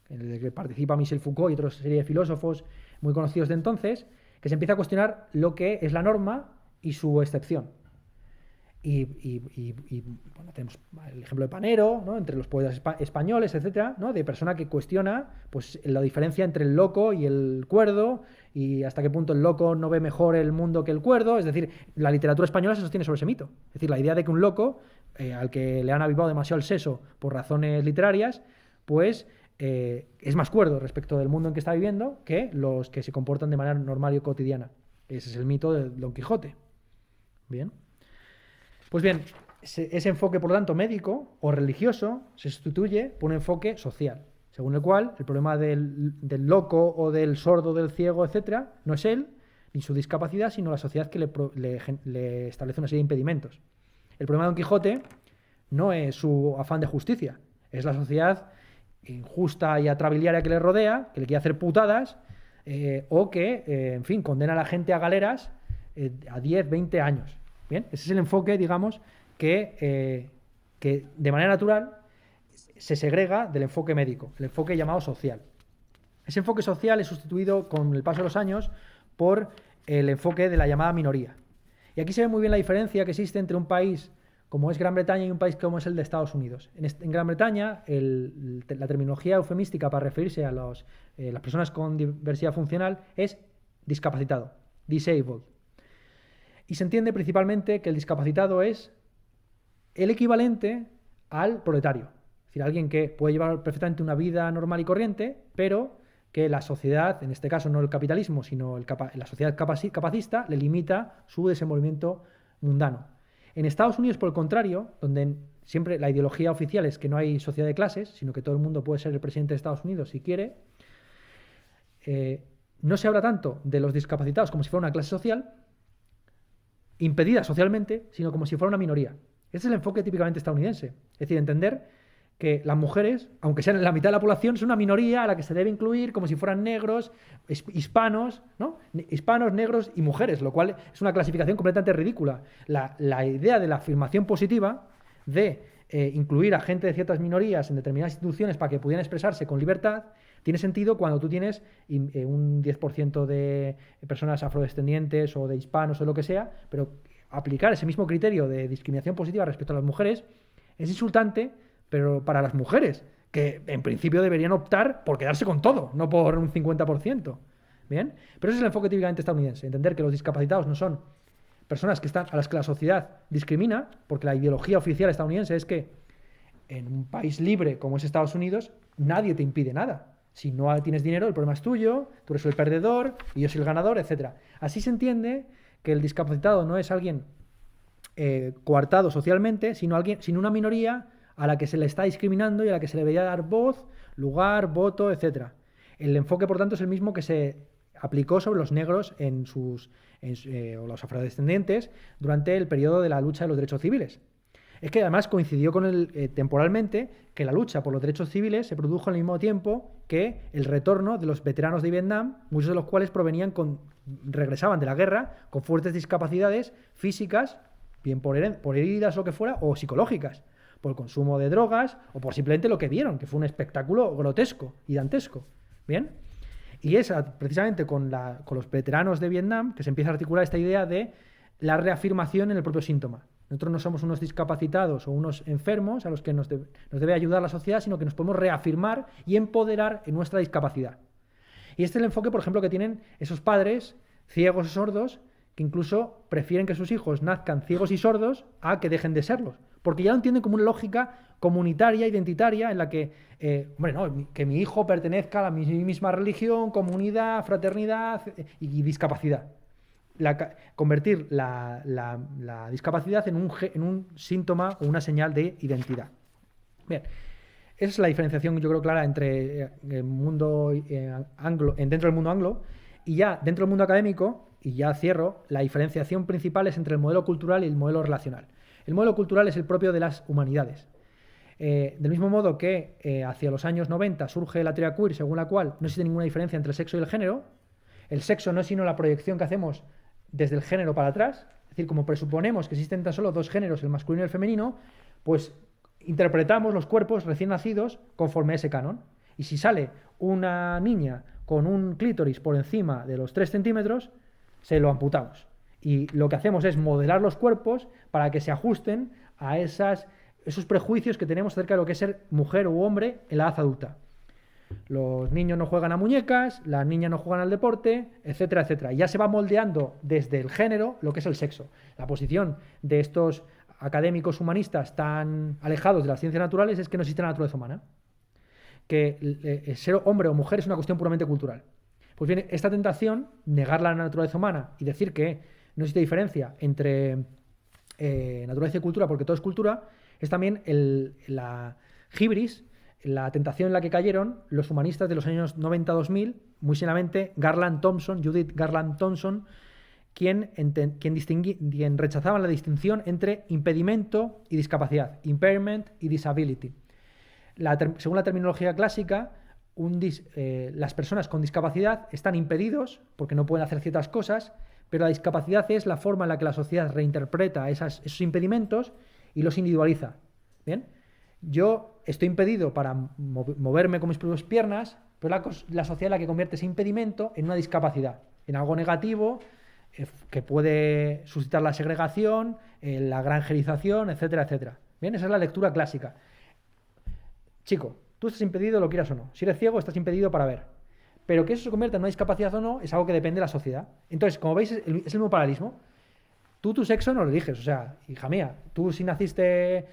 en el que participa Michel Foucault y otra serie de filósofos muy conocidos de entonces, que se empieza a cuestionar lo que es la norma y su excepción. Y bueno, tenemos el ejemplo de Panero, ¿no?, entre los poetas españoles, etcétera, ¿no?, de persona que cuestiona pues, la diferencia entre el loco y el cuerdo y hasta qué punto el loco no ve mejor el mundo que el cuerdo. Es decir, la literatura española se sostiene sobre ese mito. Es decir, la idea de que un loco, al que le han avivado demasiado el seso por razones literarias, pues es más cuerdo respecto del mundo en que está viviendo que los que se comportan de manera normal y cotidiana. Ese es el mito de Don Quijote. Bien. Pues bien, ese enfoque, por lo tanto, médico o religioso se sustituye por un enfoque social, según el cual el problema del loco o del sordo, del ciego, etcétera, no es él ni su discapacidad, sino la sociedad que le establece una serie de impedimentos. El problema de Don Quijote no es su afán de justicia, es la sociedad injusta y atrabiliaria que le rodea, que le quiere hacer putadas, o que, en fin, condena a la gente a galeras a 10, 20 años. Bien, ese es el enfoque, digamos, que de manera natural se segrega del enfoque médico, el enfoque llamado social. Ese enfoque social es sustituido con el paso de los años por el enfoque de la llamada minoría. Y aquí se ve muy bien la diferencia que existe entre un país como es Gran Bretaña y un país como es el de Estados Unidos. En Gran Bretaña, la terminología eufemística para referirse a las personas con diversidad funcional es discapacitado, disabled. Y se entiende principalmente que el discapacitado es el equivalente al proletario. Es decir, alguien que puede llevar perfectamente una vida normal y corriente, pero que la sociedad, en este caso no el capitalismo, sino la sociedad capacista, le limita su desenvolvimiento mundano. En Estados Unidos, por el contrario, donde siempre la ideología oficial es que no hay sociedad de clases, sino que todo el mundo puede ser el presidente de Estados Unidos si quiere, no se habla tanto de los discapacitados como si fuera una clase social, impedida socialmente, sino como si fuera una minoría. Ese es el enfoque típicamente estadounidense. Es decir, entender que las mujeres, aunque sean la mitad de la población, son una minoría a la que se debe incluir como si fueran negros, hispanos, ¿no? Hispanos, negros y mujeres, lo cual es una clasificación completamente ridícula. La idea de la afirmación positiva de incluir a gente de ciertas minorías en determinadas instituciones para que pudieran expresarse con libertad tiene sentido cuando tú tienes un 10% de personas afrodescendientes o de hispanos o lo que sea, pero aplicar ese mismo criterio de discriminación positiva respecto a las mujeres es insultante, pero para las mujeres, que en principio deberían optar por quedarse con todo, no por un 50%. ¿Bien? Pero ese es el enfoque típicamente estadounidense, entender que los discapacitados no son personas a las que la sociedad discrimina, porque la ideología oficial estadounidense es que en un país libre como es Estados Unidos, nadie te impide nada. Si no tienes dinero, el problema es tuyo, tú eres el perdedor y yo soy el ganador, etc. Así se entiende que el discapacitado no es alguien coartado socialmente, sino una minoría a la que se le está discriminando y a la que se le debería dar voz, lugar, voto, etc. El enfoque, por tanto, es el mismo que se aplicó sobre los negros o los afrodescendientes durante el periodo de la lucha de los derechos civiles. Es que además coincidió con temporalmente que la lucha por los derechos civiles se produjo al mismo tiempo que el retorno de los veteranos de Vietnam, muchos de los cuales regresaban de la guerra con fuertes discapacidades físicas, bien por heridas o lo que fuera, o psicológicas, por el consumo de drogas o por simplemente lo que vieron, que fue un espectáculo grotesco y dantesco. ¿Bien? Y es precisamente con los veteranos de Vietnam que se empieza a articular esta idea de la reafirmación en el propio síntoma. Nosotros no somos unos discapacitados o unos enfermos a los que nos debe ayudar la sociedad, sino que nos podemos reafirmar y empoderar en nuestra discapacidad. Y este es el enfoque, por ejemplo, que tienen esos padres ciegos y sordos que incluso prefieren que sus hijos nazcan ciegos y sordos a que dejen de serlos, porque ya lo entienden como una lógica comunitaria, identitaria, en la que, que mi hijo pertenezca a la misma religión, comunidad, fraternidad y discapacidad. Convertir la discapacidad en un síntoma o una señal de identidad. Bien, esa es la diferenciación, yo creo, clara entre el mundo dentro del mundo anglo, y ya dentro del mundo académico, y ya cierro, la diferenciación principal es entre el modelo cultural y el modelo relacional. El modelo cultural es el propio de las humanidades. Del mismo modo que hacia los años 90 surge la teoría queer, según la cual no existe ninguna diferencia entre el sexo y el género. El sexo no es sino la proyección que hacemos desde el género para atrás, es decir, como presuponemos que existen tan solo dos géneros, el masculino y el femenino, pues interpretamos los cuerpos recién nacidos conforme a ese canon. Y si sale una niña con un clítoris por encima de los 3 centímetros, se lo amputamos. Y lo que hacemos es modelar los cuerpos para que se ajusten a esos prejuicios que tenemos acerca de lo que es ser mujer u hombre en la edad adulta. Los niños no juegan a muñecas, las niñas no juegan al deporte, etcétera, etcétera. Y ya se va moldeando desde el género lo que es el sexo. La posición de estos académicos humanistas tan alejados de las ciencias naturales es que no existe la naturaleza humana. Que ser hombre o mujer es una cuestión puramente cultural. Pues bien, esta tentación, negar la naturaleza humana y decir que no existe diferencia entre naturaleza y cultura porque todo es cultura, es también la hibris, la tentación en la que cayeron los humanistas de los años 90-2000, muy seriamente Judith Garland Thompson, quien rechazaban la distinción entre impedimento y discapacidad, impairment y disability. Según la terminología clásica, las personas con discapacidad están impedidos porque no pueden hacer ciertas cosas, pero la discapacidad es la forma en la que la sociedad reinterpreta esos impedimentos y los individualiza. ¿Bien? Yo estoy impedido para moverme con mis propias piernas, pero la sociedad es la que convierte ese impedimento en una discapacidad, en algo negativo que puede suscitar la segregación, la granjerización, etcétera, etcétera. Bien, esa es la lectura clásica. Chico, tú estás impedido, lo quieras o no. Si eres ciego, estás impedido para ver. Pero que eso se convierta en una discapacidad o no es algo que depende de la sociedad. Entonces, como veis, es el mismo paralelismo. Tú tu sexo no lo eliges, o sea, hija mía, tú si naciste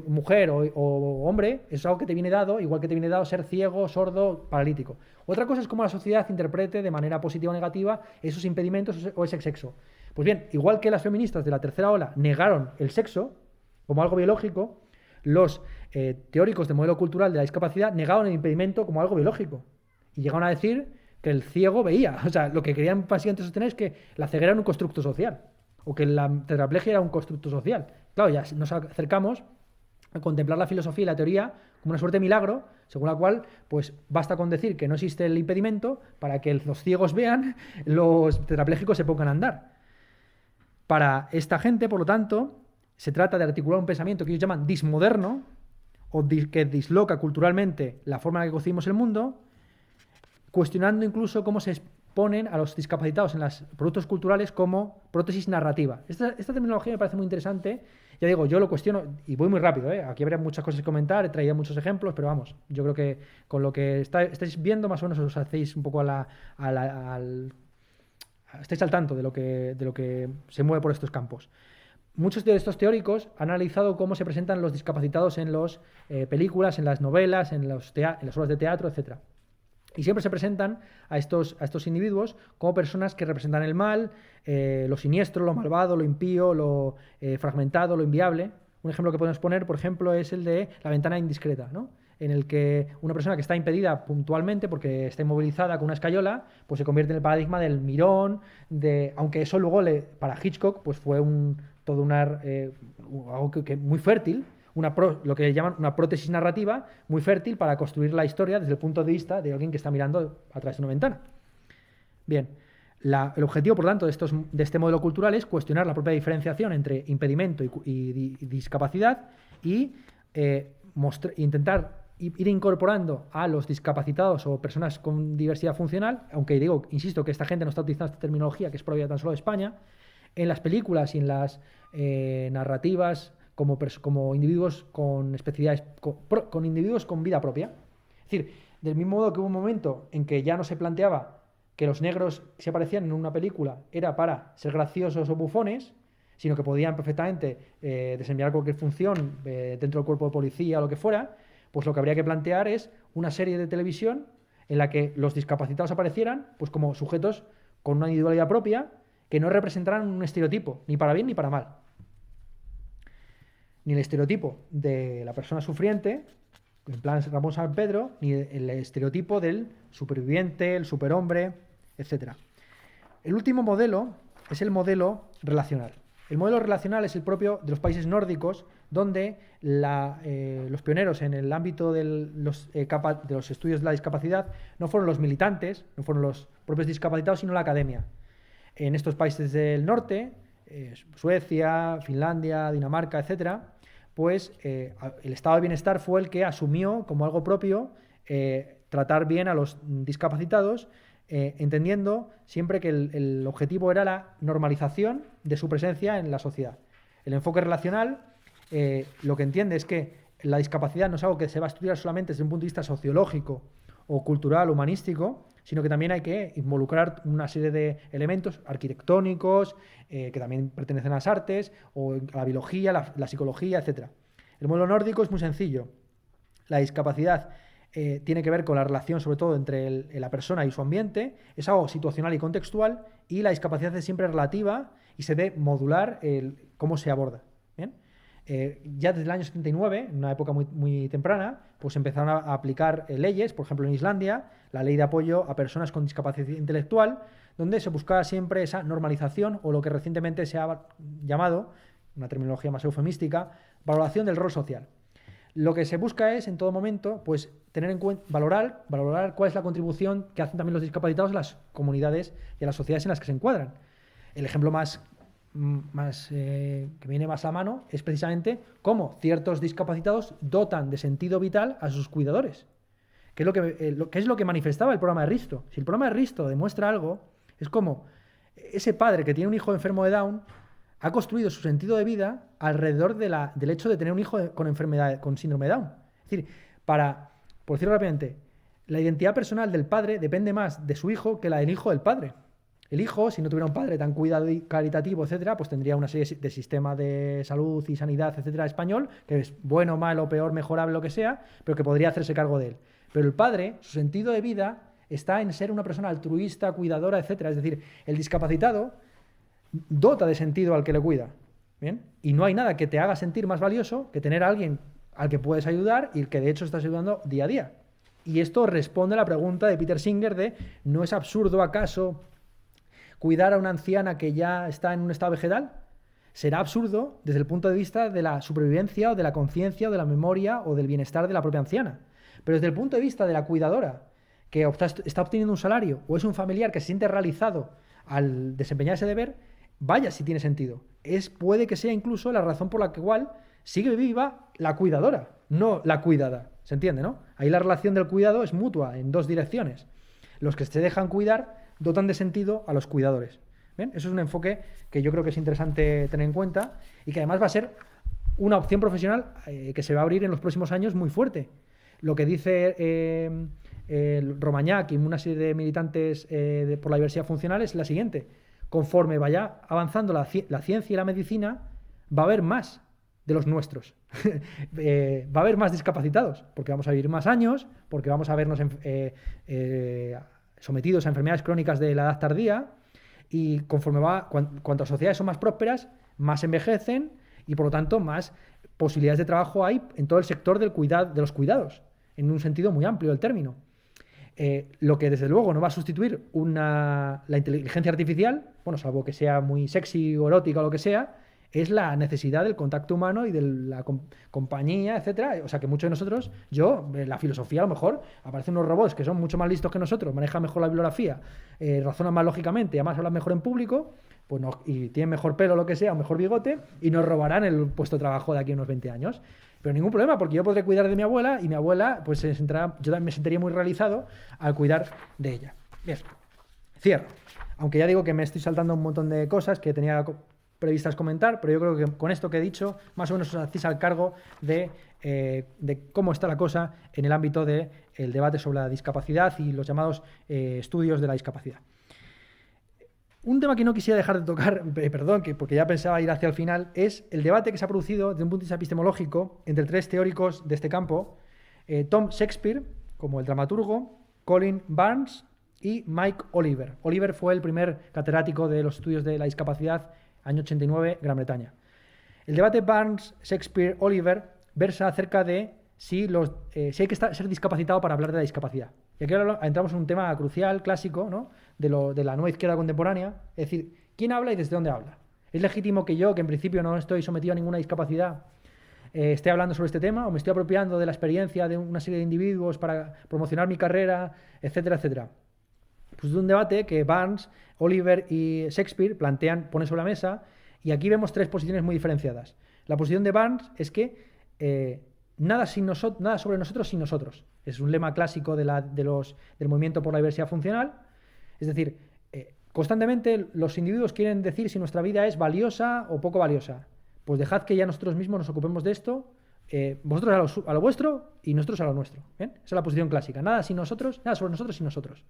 mujer o hombre, es algo que te viene dado, igual que te viene dado ser ciego, sordo, paralítico. Otra cosa es cómo la sociedad interprete de manera positiva o negativa esos impedimentos o ese sexo. Pues bien, igual que las feministas de la tercera ola negaron el sexo como algo biológico, los teóricos del modelo cultural de la discapacidad negaron el impedimento como algo biológico. Y llegaron a decir que el ciego veía. O sea, lo que querían básicamente sostener es que la ceguera era un constructo social. O que la tetraplegia era un constructo social. Claro, ya nos acercamos a contemplar la filosofía y la teoría como una suerte de milagro, según la cual, pues basta con decir que no existe el impedimento para que los ciegos vean, los tetrapléjicos se pongan a andar. Para esta gente, por lo tanto, se trata de articular un pensamiento que ellos llaman dismoderno, o que disloca culturalmente la forma en la que concebimos el mundo, cuestionando incluso cómo se ponen a los discapacitados en los productos culturales como prótesis narrativa. Esta terminología me parece muy interesante. Ya digo, yo lo cuestiono y voy muy rápido, ¿eh? Aquí habrá muchas cosas que comentar, he traído muchos ejemplos, pero vamos, yo creo que con lo que estáis viendo más o menos os hacéis un poco estáis al tanto de lo que se mueve por estos campos. Muchos de estos teóricos han analizado cómo se presentan los discapacitados en las películas, en las novelas, en las obras de teatro, etc. Y siempre se presentan a estos individuos como personas que representan el mal, lo siniestro, lo malvado, lo impío, lo fragmentado, lo inviable. Un ejemplo que podemos poner, por ejemplo, es el de la ventana indiscreta, ¿no? En el que una persona que está impedida puntualmente porque está inmovilizada con una escayola, pues se convierte en el paradigma del mirón, aunque eso luego para Hitchcock pues fue algo que muy fértil, lo que llaman una prótesis narrativa muy fértil para construir la historia desde el punto de vista de alguien que está mirando a través de una ventana. Bien, el objetivo, por tanto, de este modelo cultural es cuestionar la propia diferenciación entre impedimento y discapacidad y intentar ir incorporando a los discapacitados o personas con diversidad funcional, aunque insisto que esta gente no está utilizando esta terminología que es propia tan solo de España, en las películas y en las narrativas como individuos con especificidades, con individuos con vida propia. Es decir, del mismo modo que hubo un momento en que ya no se planteaba que los negros que se aparecían en una película era para ser graciosos o bufones, sino que podían perfectamente desempeñar cualquier función dentro del cuerpo de policía o lo que fuera, pues lo que habría que plantear es una serie de televisión en la que los discapacitados aparecieran pues como sujetos con una individualidad propia que no representaran un estereotipo, ni para bien ni para mal. Ni el estereotipo de la persona sufriente, en plan Ramón San Pedro, ni el estereotipo del superviviente, el superhombre, etc. El último modelo es el modelo relacional. El modelo relacional es el propio de los países nórdicos, donde los pioneros en el ámbito de los estudios de la discapacidad no fueron los militantes, no fueron los propios discapacitados, sino la academia. En estos países del norte, Suecia, Finlandia, Dinamarca, etc., pues el estado de bienestar fue el que asumió como algo propio tratar bien a los discapacitados, entendiendo siempre que el objetivo era la normalización de su presencia en la sociedad. El enfoque relacional lo que entiende es que la discapacidad no es algo que se va a estudiar solamente desde un punto de vista sociológico o cultural, humanístico, sino que también hay que involucrar una serie de elementos arquitectónicos que también pertenecen a las artes, o a la biología, la psicología, etc. El modelo nórdico es muy sencillo. La discapacidad tiene que ver con la relación, sobre todo, entre la persona y su ambiente, es algo situacional y contextual, y la discapacidad es siempre relativa y se debe modular cómo se aborda. ¿Bien? Ya desde el año 79, en una época muy, muy temprana, pues empezaron a aplicar leyes, por ejemplo en Islandia, la ley de apoyo a personas con discapacidad intelectual, donde se buscaba siempre esa normalización, o lo que recientemente se ha llamado, una terminología más eufemística, valoración del rol social. Lo que se busca es, en todo momento, pues tener en cuenta, valorar cuál es la contribución que hacen también los discapacitados a las comunidades y a las sociedades en las que se encuadran. El ejemplo que viene más a mano es precisamente cómo ciertos discapacitados dotan de sentido vital a sus cuidadores. ¿Qué es lo que manifestaba el programa de Risto? Si el programa de Risto demuestra algo, es como ese padre que tiene un hijo enfermo de Down ha construido su sentido de vida alrededor del hecho de tener un hijo con síndrome de Down. Es decir, por decirlo rápidamente, la identidad personal del padre depende más de su hijo que la del hijo del padre. El hijo, si no tuviera un padre tan cuidado y caritativo, etcétera, pues tendría una serie de sistema de salud y sanidad, etcétera, español, que es bueno, malo, peor, mejorable, lo que sea, pero que podría hacerse cargo de él. Pero el padre, su sentido de vida está en ser una persona altruista, cuidadora, etcétera. Es decir, el discapacitado dota de sentido al que le cuida. ¿Bien? Y no hay nada que te haga sentir más valioso que tener a alguien al que puedes ayudar y que de hecho estás ayudando día a día. Y esto responde a la pregunta de Peter Singer de ¿no es absurdo acaso cuidar a una anciana que ya está en un estado vegetal? Será absurdo desde el punto de vista de la supervivencia o de la conciencia o de la memoria o del bienestar de la propia anciana. Pero desde el punto de vista de la cuidadora que está obteniendo un salario o es un familiar que se siente realizado al desempeñar ese deber, vaya si tiene sentido. Puede que sea incluso la razón por la cual sigue viva la cuidadora, no la cuidada. ¿Se entiende, no? Ahí la relación del cuidado es mutua en dos direcciones. Los que se dejan cuidar dotan de sentido a los cuidadores. ¿Bien? Eso es un enfoque que yo creo que es interesante tener en cuenta y que además va a ser una opción profesional que se va a abrir en los próximos años muy fuerte. Lo que dice el Romagnac y una serie de militantes por la diversidad funcional es la siguiente: conforme vaya avanzando la ciencia y la medicina, va a haber más de los nuestros. Va a haber más discapacitados, porque vamos a vivir más años, porque vamos a vernos sometidos a enfermedades crónicas de la edad tardía, y conforme cuantas sociedades son más prósperas, más envejecen y por lo tanto más posibilidades de trabajo hay en todo el sector de los cuidados, en un sentido muy amplio del término. Lo que desde luego no va a sustituir la inteligencia artificial, bueno, salvo que sea muy sexy o erótica o lo que sea, es la necesidad del contacto humano y de la compañía, etcétera. O sea, que muchos de nosotros, la filosofía a lo mejor, aparecen unos robots que son mucho más listos que nosotros, manejan mejor la bibliografía, razonan más lógicamente, además hablan mejor en público, pues y tienen mejor pelo o lo que sea, o mejor bigote, y nos robarán el puesto de trabajo de aquí a unos 20 años. Pero ningún problema, porque yo podré cuidar de mi abuela y mi abuela, pues yo también me sentiría muy realizado al cuidar de ella. Bien, cierro. Aunque ya digo que me estoy saltando un montón de cosas que tenía previstas comentar, pero yo creo que con esto que he dicho, más o menos os hacéis al cargo de cómo está la cosa en el ámbito del debate sobre la discapacidad y los llamados estudios de la discapacidad. Un tema que no quisiera dejar de tocar, perdón, porque ya pensaba ir hacia el final, es el debate que se ha producido desde un punto de vista epistemológico entre tres teóricos de este campo, Tom Shakespeare, como el dramaturgo, Colin Barnes y Mike Oliver. Oliver fue el primer catedrático de los estudios de la discapacidad, año 89, Gran Bretaña. El debate Barnes-Shakespeare-Oliver versa acerca de si hay que ser discapacitado para hablar de la discapacidad. Y aquí entramos en un tema crucial, clásico, ¿no?, de la nueva izquierda contemporánea. Es decir, ¿quién habla y desde dónde habla? ¿Es legítimo que yo, que en principio no estoy sometido a ninguna discapacidad, esté hablando sobre este tema, o me estoy apropiando de la experiencia de una serie de individuos para promocionar mi carrera, etcétera, etcétera? Pues es un debate que Barnes, Oliver y Shakespeare ponen sobre la mesa, y aquí vemos tres posiciones muy diferenciadas. La posición de Barnes es que nada sobre nosotros sin nosotros. Es un lema clásico del movimiento por la diversidad funcional. Es decir, constantemente los individuos quieren decir si nuestra vida es valiosa o poco valiosa. Pues dejad que ya nosotros mismos nos ocupemos de esto, vosotros a lo vuestro y nosotros a lo nuestro. ¿Bien? Esa es la posición clásica. Nada sobre nosotros sin nosotros.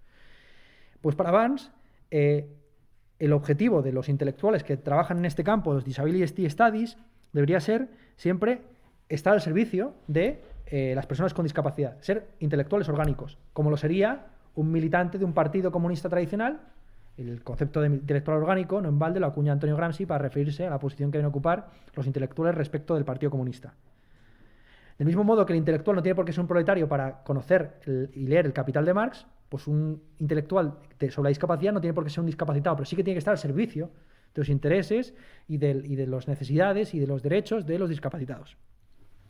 Pues para Barnes, el objetivo de los intelectuales que trabajan en este campo, los Disability Studies, debería ser siempre estar al servicio de las personas con discapacidad, ser intelectuales orgánicos, como lo sería un militante de un partido comunista tradicional. El concepto de intelectual orgánico, no en balde, lo acuña Antonio Gramsci para referirse a la posición que deben ocupar los intelectuales respecto del Partido Comunista. Del mismo modo que el intelectual no tiene por qué ser un proletario para conocer y leer el Capital de Marx, pues un intelectual sobre la discapacidad no tiene por qué ser un discapacitado, pero sí que tiene que estar al servicio de los intereses y de las necesidades y de los derechos de los discapacitados.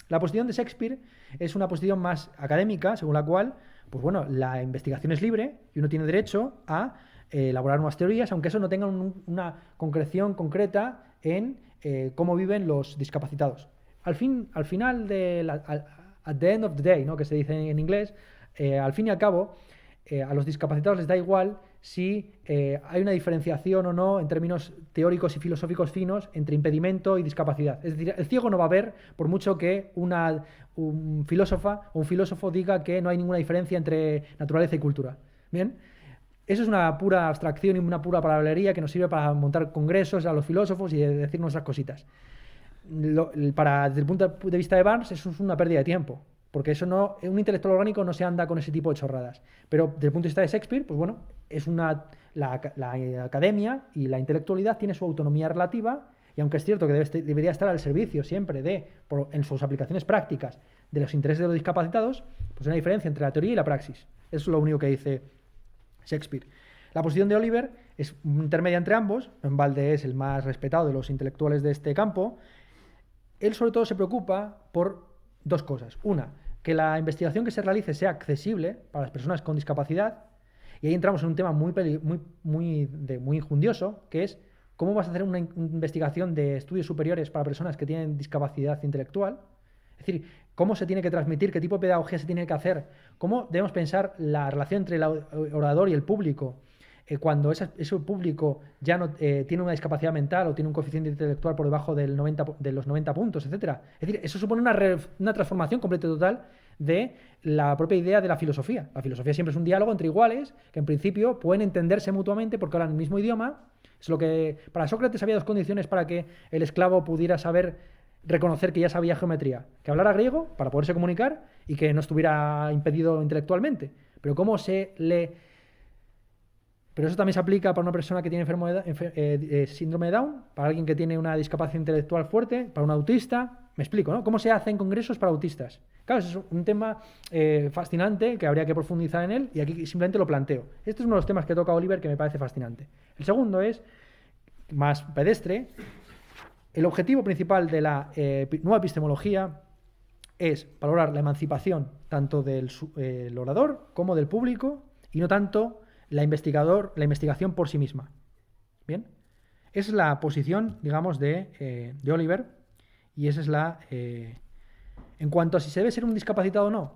La posición de Shakespeare es una posición más académica, según la cual, pues bueno, la investigación es libre y uno tiene derecho a elaborar nuevas teorías, aunque eso no tenga una concreción concreta en cómo viven los discapacitados. Al final at the end of the day, ¿no?, que se dice en inglés, al fin y al cabo, a los discapacitados les da igual si hay una diferenciación o no en términos teóricos y filosóficos finos entre impedimento y discapacidad. Es decir, el ciego no va a ver, por mucho que un filósofo diga que no hay ninguna diferencia entre naturaleza y cultura. ¿Bien? Eso es una pura abstracción y una pura palabrería que nos sirve para montar congresos a los filósofos y decir nuestras cositas. Desde el punto de vista de Barnes, eso es una pérdida de tiempo, porque un intelectual orgánico no se anda con ese tipo de chorradas. Pero desde el punto de vista de Shakespeare, pues bueno, la academia y la intelectualidad tiene su autonomía relativa, y aunque es cierto que debería estar al servicio siempre en sus aplicaciones prácticas, de los intereses de los discapacitados, pues hay una diferencia entre la teoría y la praxis. Eso es lo único que dice Shakespeare. La posición de Oliver es intermedia entre ambos. En balde es el más respetado de los intelectuales de este campo. Él sobre todo se preocupa por dos cosas. Una, que la investigación que se realice sea accesible para las personas con discapacidad. Y ahí entramos en un tema muy injundioso, que es cómo vas a hacer una investigación de estudios superiores para personas que tienen discapacidad intelectual. Es decir, cómo se tiene que transmitir, qué tipo de pedagogía se tiene que hacer, cómo debemos pensar la relación entre el orador y el público, cuando ese público ya no tiene una discapacidad mental o tiene un coeficiente intelectual por debajo de los 90 puntos, etcétera. Es decir, eso supone una transformación completa y total de la propia idea de la filosofía. La filosofía siempre es un diálogo entre iguales que en principio pueden entenderse mutuamente porque hablan el mismo idioma. Es lo que para Sócrates había dos condiciones para que el esclavo pudiera reconocer que ya sabía geometría: que hablara griego para poderse comunicar y que no estuviera impedido intelectualmente. Pero cómo se le... Pero eso también se aplica para una persona que tiene síndrome de Down, para alguien que tiene una discapacidad intelectual fuerte, para un autista. Me explico, ¿no? ¿Cómo se hacen congresos para autistas? Claro, eso es un tema fascinante que habría que profundizar en él y aquí simplemente lo planteo. Este es uno de los temas que toca Oliver que me parece fascinante. El segundo es, más pedestre, el objetivo principal de la nueva epistemología es valorar la emancipación tanto del orador como del público y no tanto la investigación por sí misma. Bien, esa es la posición, digamos, de Oliver, y esa es en cuanto a si se debe ser un discapacitado o no,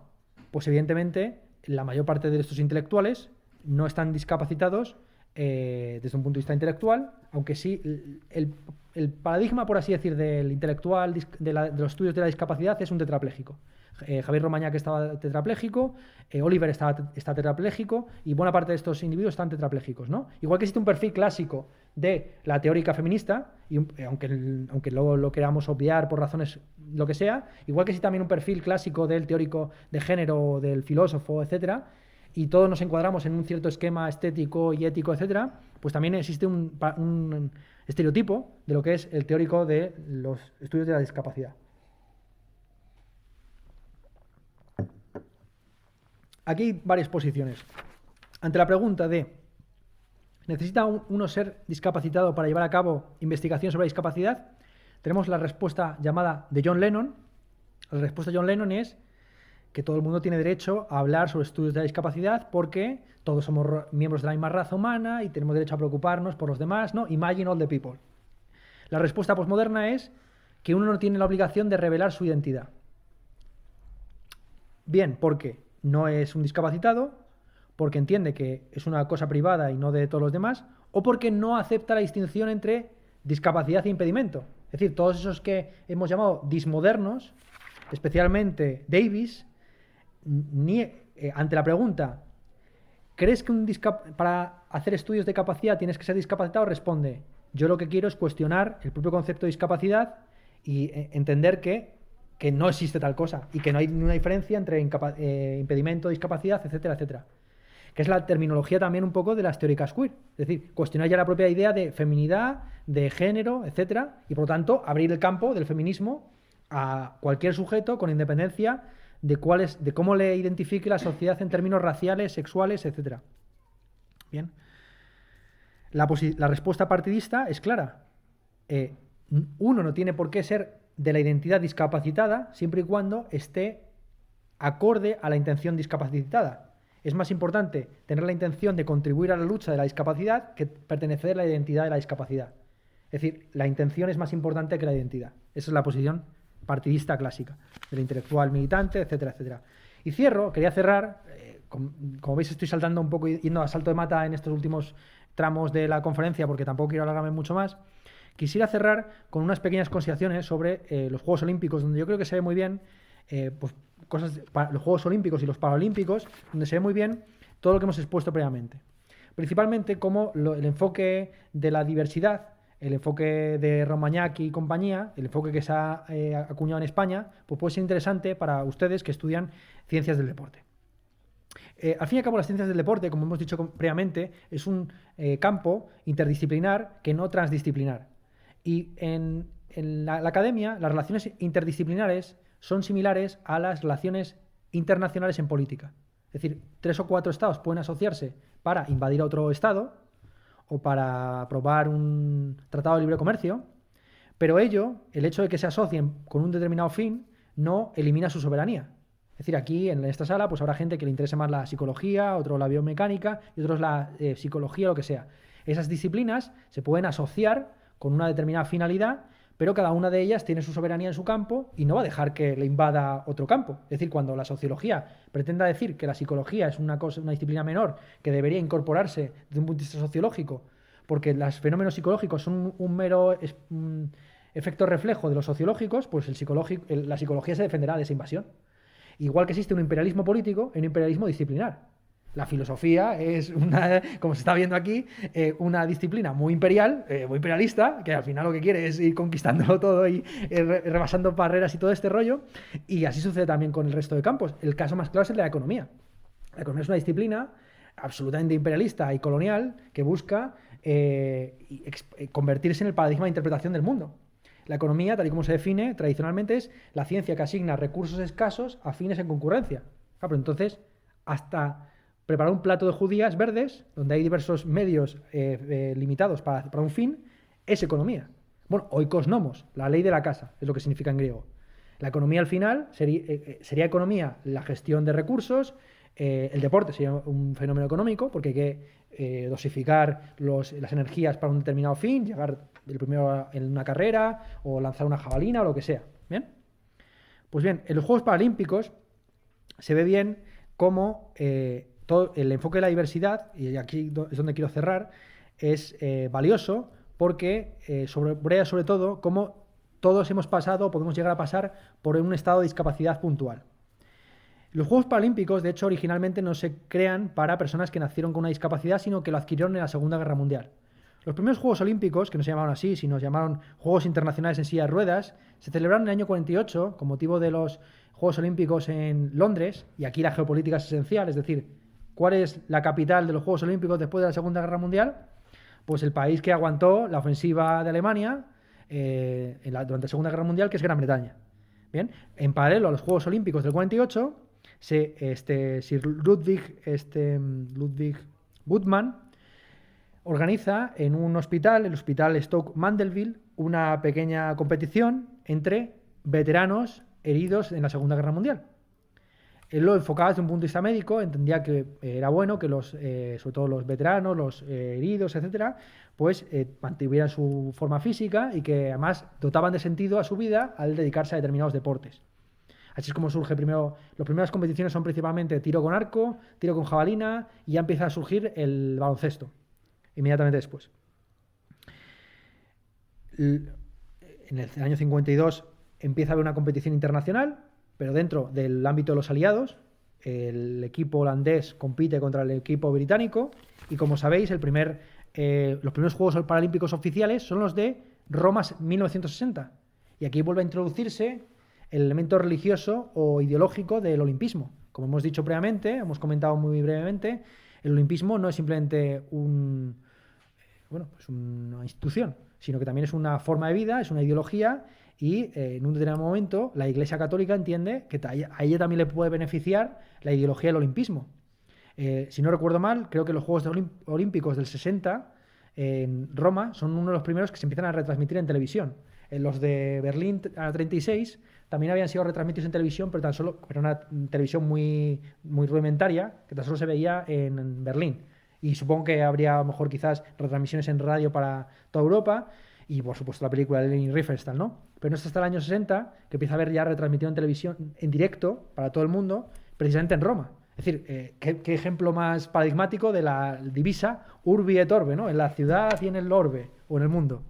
pues evidentemente la mayor parte de estos intelectuales no están discapacitados desde un punto de vista intelectual, aunque sí el paradigma, por así decir, del intelectual, de los estudios de la discapacidad es un tetrapléjico. Javier Romañac estaba tetrapléjico, Oliver está tetrapléjico y buena parte de estos individuos están tetraplégicos, ¿no? Igual que existe un perfil clásico de la teórica feminista, y aunque luego lo queramos obviar por razones lo que sea, igual que existe también un perfil clásico del teórico de género, del filósofo, etcétera, y todos nos encuadramos en un cierto esquema estético y ético, etcétera, pues también existe un estereotipo de lo que es el teórico de los estudios de la discapacidad. Aquí hay varias posiciones. Ante la pregunta de ¿necesita uno ser discapacitado para llevar a cabo investigación sobre la discapacidad? Tenemos la respuesta llamada de John Lennon. La respuesta de John Lennon es que todo el mundo tiene derecho a hablar sobre estudios de la discapacidad porque todos somos miembros de la misma raza humana y tenemos derecho a preocuparnos por los demás, ¿no? Imagine all the people. La respuesta posmoderna es que uno no tiene la obligación de revelar su identidad. Bien, porque no es un discapacitado, porque entiende que es una cosa privada y no de todos los demás, o porque no acepta la distinción entre discapacidad e impedimento. Es decir, todos esos que hemos llamado dismodernos, especialmente Davis, ante la pregunta ¿crees que para hacer estudios de capacidad tienes que ser discapacitado? Responde: yo lo que quiero es cuestionar el propio concepto de discapacidad y entender que no existe tal cosa y que no hay ninguna diferencia entre impedimento, discapacidad, etcétera, etcétera. Que es la terminología también un poco de las teóricas queer. Es decir, cuestionar ya la propia idea de feminidad, de género, etcétera, y por lo tanto abrir el campo del feminismo a cualquier sujeto con independencia de cómo le identifique la sociedad en términos raciales, sexuales, etcétera. Bien. La respuesta partidista es clara. Uno no tiene por qué ser de la identidad discapacitada siempre y cuando esté acorde a la intención discapacitada. Es más importante tener la intención de contribuir a la lucha de la discapacidad que pertenecer a la identidad de la discapacidad. Es decir, la intención es más importante que la identidad. Esa es la posición partidista clásica, del intelectual militante, etcétera, etcétera. Y quería cerrar, como veis estoy saltando un poco, yendo a salto de mata en estos últimos tramos de la conferencia porque tampoco quiero alargarme mucho más. Quisiera cerrar con unas pequeñas consideraciones sobre los Juegos Olímpicos, donde yo creo que se ve muy bien pues, los Juegos Olímpicos y los Paralímpicos, donde se ve muy bien todo lo que hemos expuesto previamente. Principalmente como el enfoque de la diversidad, el enfoque de Romañac y compañía, el enfoque que se ha acuñado en España, pues puede ser interesante para ustedes que estudian ciencias del deporte. Al fin y al cabo, las ciencias del deporte, como hemos dicho previamente, es un campo interdisciplinar que no transdisciplinar. Y en la academia, las relaciones interdisciplinares son similares a las relaciones internacionales en política. Es decir, 3 o 4 estados pueden asociarse para invadir a otro estado o para aprobar un tratado de libre comercio, pero el hecho de que se asocien con un determinado fin, no elimina su soberanía. Es decir, aquí en esta sala pues habrá gente que le interese más la psicología, otro la biomecánica y otros la psicología o lo que sea. Esas disciplinas se pueden asociar con una determinada finalidad, pero cada una de ellas tiene su soberanía en su campo y no va a dejar que le invada otro campo. Es decir, cuando la sociología pretenda decir que la psicología es una disciplina menor que debería incorporarse desde un punto de vista sociológico, porque los fenómenos psicológicos son un mero efecto reflejo de los sociológicos, pues la psicología se defenderá de esa invasión. Igual que existe un imperialismo político, hay un imperialismo disciplinar. La filosofía es, como se está viendo aquí, una disciplina muy imperial, muy imperialista, que al final lo que quiere es ir conquistándolo todo y rebasando barreras y todo este rollo. Y así sucede también con el resto de campos. El caso más claro es el de la economía. La economía es una disciplina absolutamente imperialista y colonial que busca convertirse en el paradigma de interpretación del mundo. La economía, tal y como se define tradicionalmente, es la ciencia que asigna recursos escasos a fines en concurrencia. Pero entonces, hasta preparar un plato de judías verdes, donde hay diversos medios limitados para un fin, es economía. Bueno, oikos nomos, la ley de la casa, es lo que significa en griego. La economía al final sería economía la gestión de recursos, el deporte sería un fenómeno económico, porque hay que dosificar las energías para un determinado fin, llegar el primero en una carrera o lanzar una jabalina o lo que sea. ¿Bien? Pues bien, en los Juegos Paralímpicos se ve bien cómo todo el enfoque de la diversidad, y aquí es donde quiero cerrar, es valioso porque sobre todo cómo todos hemos pasado o podemos llegar a pasar por un estado de discapacidad puntual. Los Juegos Paralímpicos, de hecho, originalmente no se crean para personas que nacieron con una discapacidad, sino que lo adquirieron en la Segunda Guerra Mundial. Los primeros Juegos Olímpicos, que no se llamaron así, sino se llamaron Juegos Internacionales en Silla de Ruedas, se celebraron en el año 48 con motivo de los Juegos Olímpicos en Londres, y aquí la geopolítica es esencial, es decir, ¿cuál es la capital de los Juegos Olímpicos después de la Segunda Guerra Mundial? Pues el país que aguantó la ofensiva de Alemania durante la Segunda Guerra Mundial, que es Gran Bretaña. Bien, en paralelo a los Juegos Olímpicos del 48, Sir Ludwig Budmann organiza en un hospital, el Hospital Stoke Mandeville, una pequeña competición entre veteranos heridos en la Segunda Guerra Mundial. Él lo enfocaba desde un punto de vista médico, entendía que era bueno que sobre todo los veteranos, los heridos, etcétera, pues mantuvieran su forma física y que además dotaban de sentido a su vida al dedicarse a determinados deportes. Así es como surge primero. Las primeras competiciones son principalmente tiro con arco, tiro con jabalina, y ya empieza a surgir el baloncesto inmediatamente después. En el año 52 empieza a haber una competición internacional, pero dentro del ámbito de los aliados. El equipo holandés compite contra el equipo británico, y como sabéis, los primeros Juegos Paralímpicos oficiales son los de Roma 1960. Y aquí vuelve a introducirse el elemento religioso o ideológico del olimpismo. Como hemos dicho previamente, hemos comentado muy brevemente, el olimpismo no es simplemente una institución, sino que también es una forma de vida, es una ideología, y en un determinado momento la Iglesia Católica entiende que a ella también le puede beneficiar la ideología del olimpismo. Si no recuerdo mal, creo que los Juegos Olímpicos del 60 en Roma son uno de los primeros que se empiezan a retransmitir en televisión. Los de Berlín a 36 también habían sido retransmitidos en televisión, pero era una televisión muy, muy rudimentaria, que tan solo se veía en Berlín. Y supongo que habría, a lo mejor, quizás retransmisiones en radio para toda Europa, y por supuesto la película de Leni Riefenstahl, ¿no? Pero no es hasta el año 60 que empieza a haber ya retransmitido en televisión en directo para todo el mundo, precisamente en Roma. Es decir, ¿qué ejemplo más paradigmático de la divisa Urbi et Orbe, ¿no? En la ciudad y en el orbe, o en el mundo.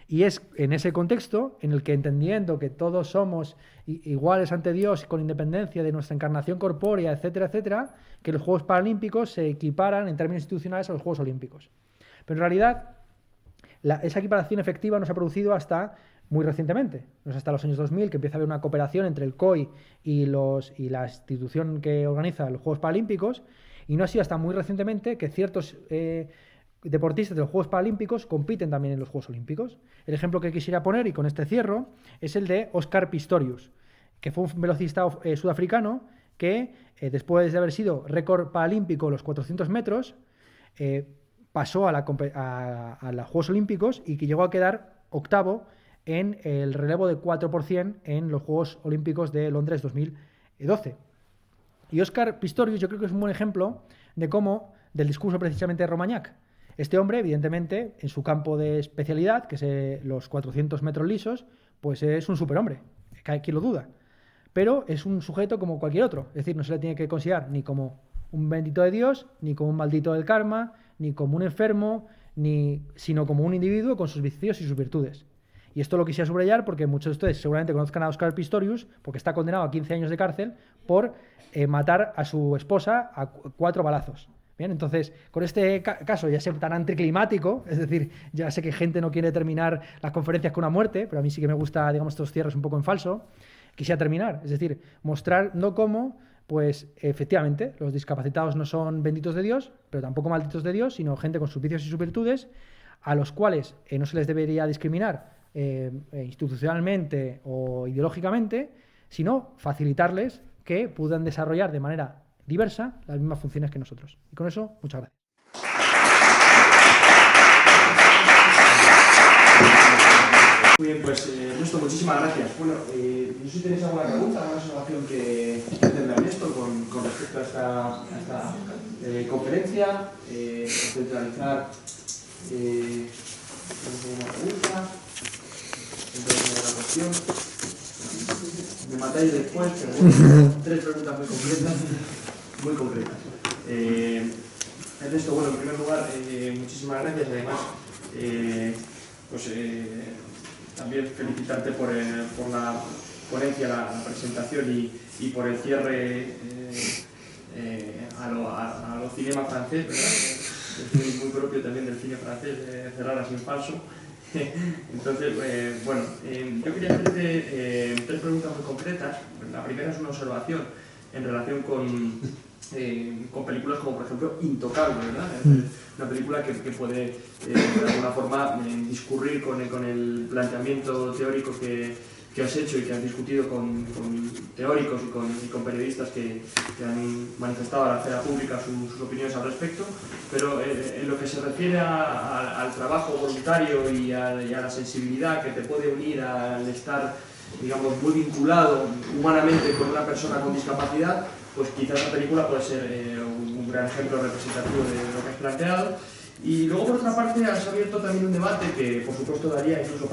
Y es en ese contexto en el que, entendiendo que todos somos iguales ante Dios con independencia de nuestra encarnación corpórea, etcétera, etcétera, que los Juegos Paralímpicos se equiparan en términos institucionales a los Juegos Olímpicos. Pero en realidad esa equiparación efectiva no se ha producido hasta muy recientemente. No es hasta los años 2000 que empieza a haber una cooperación entre el COI y la institución que organiza los Juegos Paralímpicos, y no ha sido hasta muy recientemente que ciertos deportistas de los Juegos Paralímpicos compiten también en los Juegos Olímpicos. El ejemplo que quisiera poner, y con este cierro, es el de Oscar Pistorius, que fue un velocista sudafricano que, después de haber sido récord paralímpico los 400 metros, pasó a los Juegos Olímpicos, y que llegó a quedar octavo en el relevo de 4% en los Juegos Olímpicos de Londres 2012. Y Oscar Pistorius yo creo que es un buen ejemplo de cómo, del discurso precisamente de Romagnac. Este hombre, evidentemente, en su campo de especialidad, que es los 400 metros lisos, pues es un superhombre, ¿quién lo duda? Pero es un sujeto como cualquier otro, es decir, no se le tiene que considerar ni como un bendito de Dios, ni como un maldito del karma, ni como un enfermo, sino como un individuo con sus vicios y sus virtudes. Y esto lo quisiera subrayar porque muchos de ustedes seguramente conozcan a Oscar Pistorius, porque está condenado a 15 años de cárcel por matar a su esposa a 4 balazos. Bien, entonces, con este caso ya sé tan anticlimático, es decir, ya sé que gente no quiere terminar las conferencias con una muerte, pero a mí sí que me gusta, digamos, estos cierres un poco en falso. Quisiera terminar, es decir, mostrar no cómo, pues efectivamente, los discapacitados no son benditos de Dios, pero tampoco malditos de Dios, sino gente con sus vicios y sus virtudes, a los cuales no se les debería discriminar institucionalmente o ideológicamente, sino facilitarles que puedan desarrollar de manera diversa las mismas funciones que nosotros. Y con eso, muchas gracias. Muy bien, pues Ernesto, muchísimas gracias. Bueno, no sé si tenéis alguna pregunta, alguna observación que hacerle a Ernesto con respecto a esta conferencia, centralizar una pregunta, entonces la cuestión. Me matáis después, pero bueno, 3 preguntas muy concretas. Ernesto, bueno, en primer lugar, muchísimas gracias. Además, también felicitarte por la ponencia, la presentación y por el cierre a lo cinema francés, ¿verdad? Es muy propio también del cine francés, cerrar así en falso. Entonces, bueno, yo quería hacerte 3 preguntas muy concretas. La primera es una observación en relación con películas como, por ejemplo, Intocable, ¿verdad? Una película que puede, de alguna forma, discurrir con el planteamiento teórico que has hecho y que has discutido con teóricos y con periodistas que han manifestado a la esfera pública sus opiniones al respecto, pero en lo que se refiere al trabajo voluntario y a la sensibilidad que te puede unir al estar, digamos, muy vinculado humanamente con una persona con discapacidad, pues quizás la película puede ser un gran ejemplo representativo de lo que has planteado. Y luego, por otra parte, has abierto también un debate que, por supuesto, daría incluso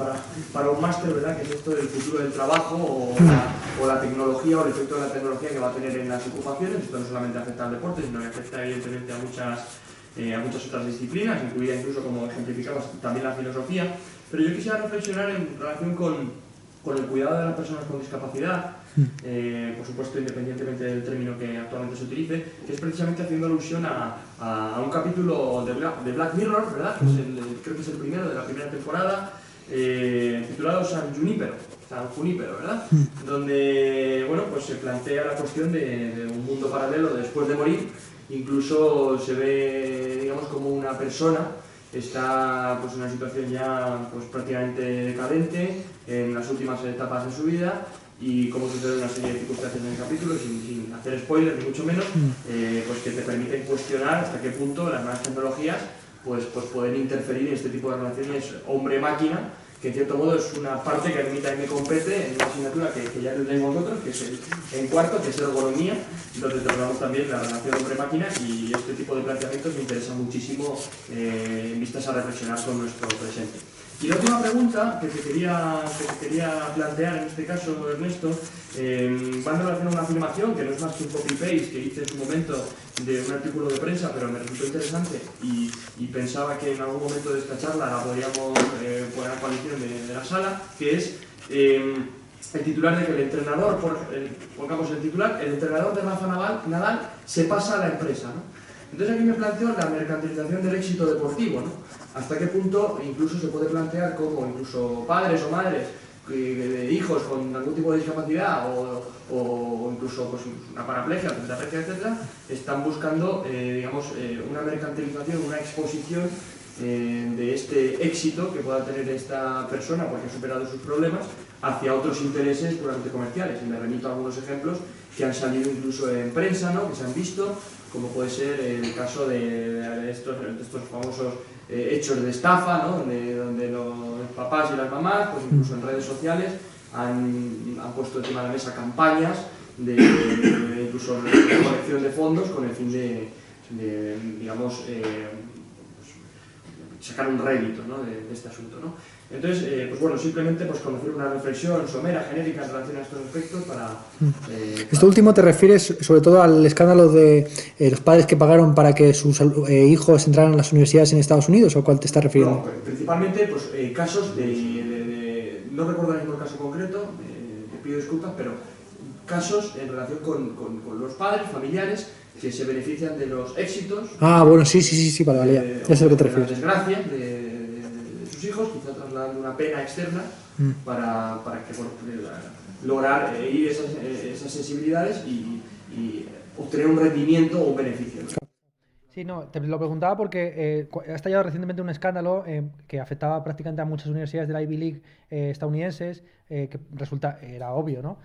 para un máster, ¿verdad?, que es esto del futuro del trabajo o la tecnología o el efecto de la tecnología que va a tener en las ocupaciones. Esto no solamente afecta al deporte, sino que afecta evidentemente a muchas otras disciplinas, incluida incluso, como ejemplificabas, también la filosofía. Pero yo quisiera reflexionar en relación con el cuidado de las personas con discapacidad, por supuesto independientemente del término que actualmente se utilice, que es precisamente haciendo alusión a un capítulo de Black Mirror, ¿verdad? Que es creo que es el primero de la primera temporada, titulado San Junípero, ¿verdad? Donde, bueno, pues se plantea la cuestión de un mundo paralelo después de morir. Incluso se ve, digamos, como una persona está, pues, en una situación ya, pues, prácticamente decadente en las últimas etapas de su vida, y cómo sucede una serie de circunstancias en el capítulo, sin hacer spoilers ni mucho menos, pues que te permiten cuestionar hasta qué punto las nuevas tecnologías pues pueden interferir en este tipo de relaciones hombre-máquina, que en cierto modo es una parte que a mí también me compete en una asignatura que ya tenéis vosotros, que es en cuarto, que es ergonomía, donde tratamos también la relación hombre-máquina, y este tipo de planteamientos me interesa muchísimo en vistas a reflexionar con nuestro presente. Y la última pregunta que te quería plantear en este caso, Ernesto, va en relación a una afirmación que no es más que un copy-paste que hice en su momento de un artículo de prensa, pero me resultó interesante y pensaba que en algún momento de esta charla la podríamos poner a coalición de la sala, que es el titular de que el entrenador, pongamos el titular, el entrenador de Rafa Nadal se pasa a la empresa, ¿no? Entonces aquí me planteo la mercantilización del éxito deportivo, ¿no? Hasta qué punto incluso se puede plantear como incluso padres o madres de hijos con algún tipo de discapacidad o incluso, pues, una paraplegia, tetraplegia, etc., están buscando, digamos, una mercantilización, una exposición de este éxito que pueda tener esta persona porque ha superado sus problemas hacia otros intereses puramente comerciales. Y me remito a algunos ejemplos que han salido incluso en prensa, ¿no?, que se han visto, como puede ser el caso de estos famosos hechos de estafa, ¿no?, donde los papás y las mamás, pues incluso en redes sociales, han puesto encima de la mesa campañas de incluso recolección de fondos con el fin de digamos, sacar un rédito, ¿no?, de este asunto, ¿no? Entonces, pues bueno, simplemente pues conocer una reflexión somera, genérica en relación a estos aspectos para... Esto último te refieres sobre todo al escándalo de los padres que pagaron para que sus hijos entraran a las universidades en Estados Unidos, ¿o cuál te estás refiriendo? No, principalmente pues, casos no recuerdo el caso concreto, te pido disculpas, pero casos en relación con los padres, familiares, que se benefician de los éxitos. Ah, bueno, sí, vale, ya sé a lo que te refieres. Las desgracias de sus hijos, quizá trasladando una pena externa para que bueno, lograr ir esas sensibilidades y obtener un rendimiento o un beneficio, ¿no? Sí, no, te lo preguntaba porque ha estallado recientemente un escándalo que afectaba prácticamente a muchas universidades de la Ivy League estadounidenses, que era obvio, ¿no?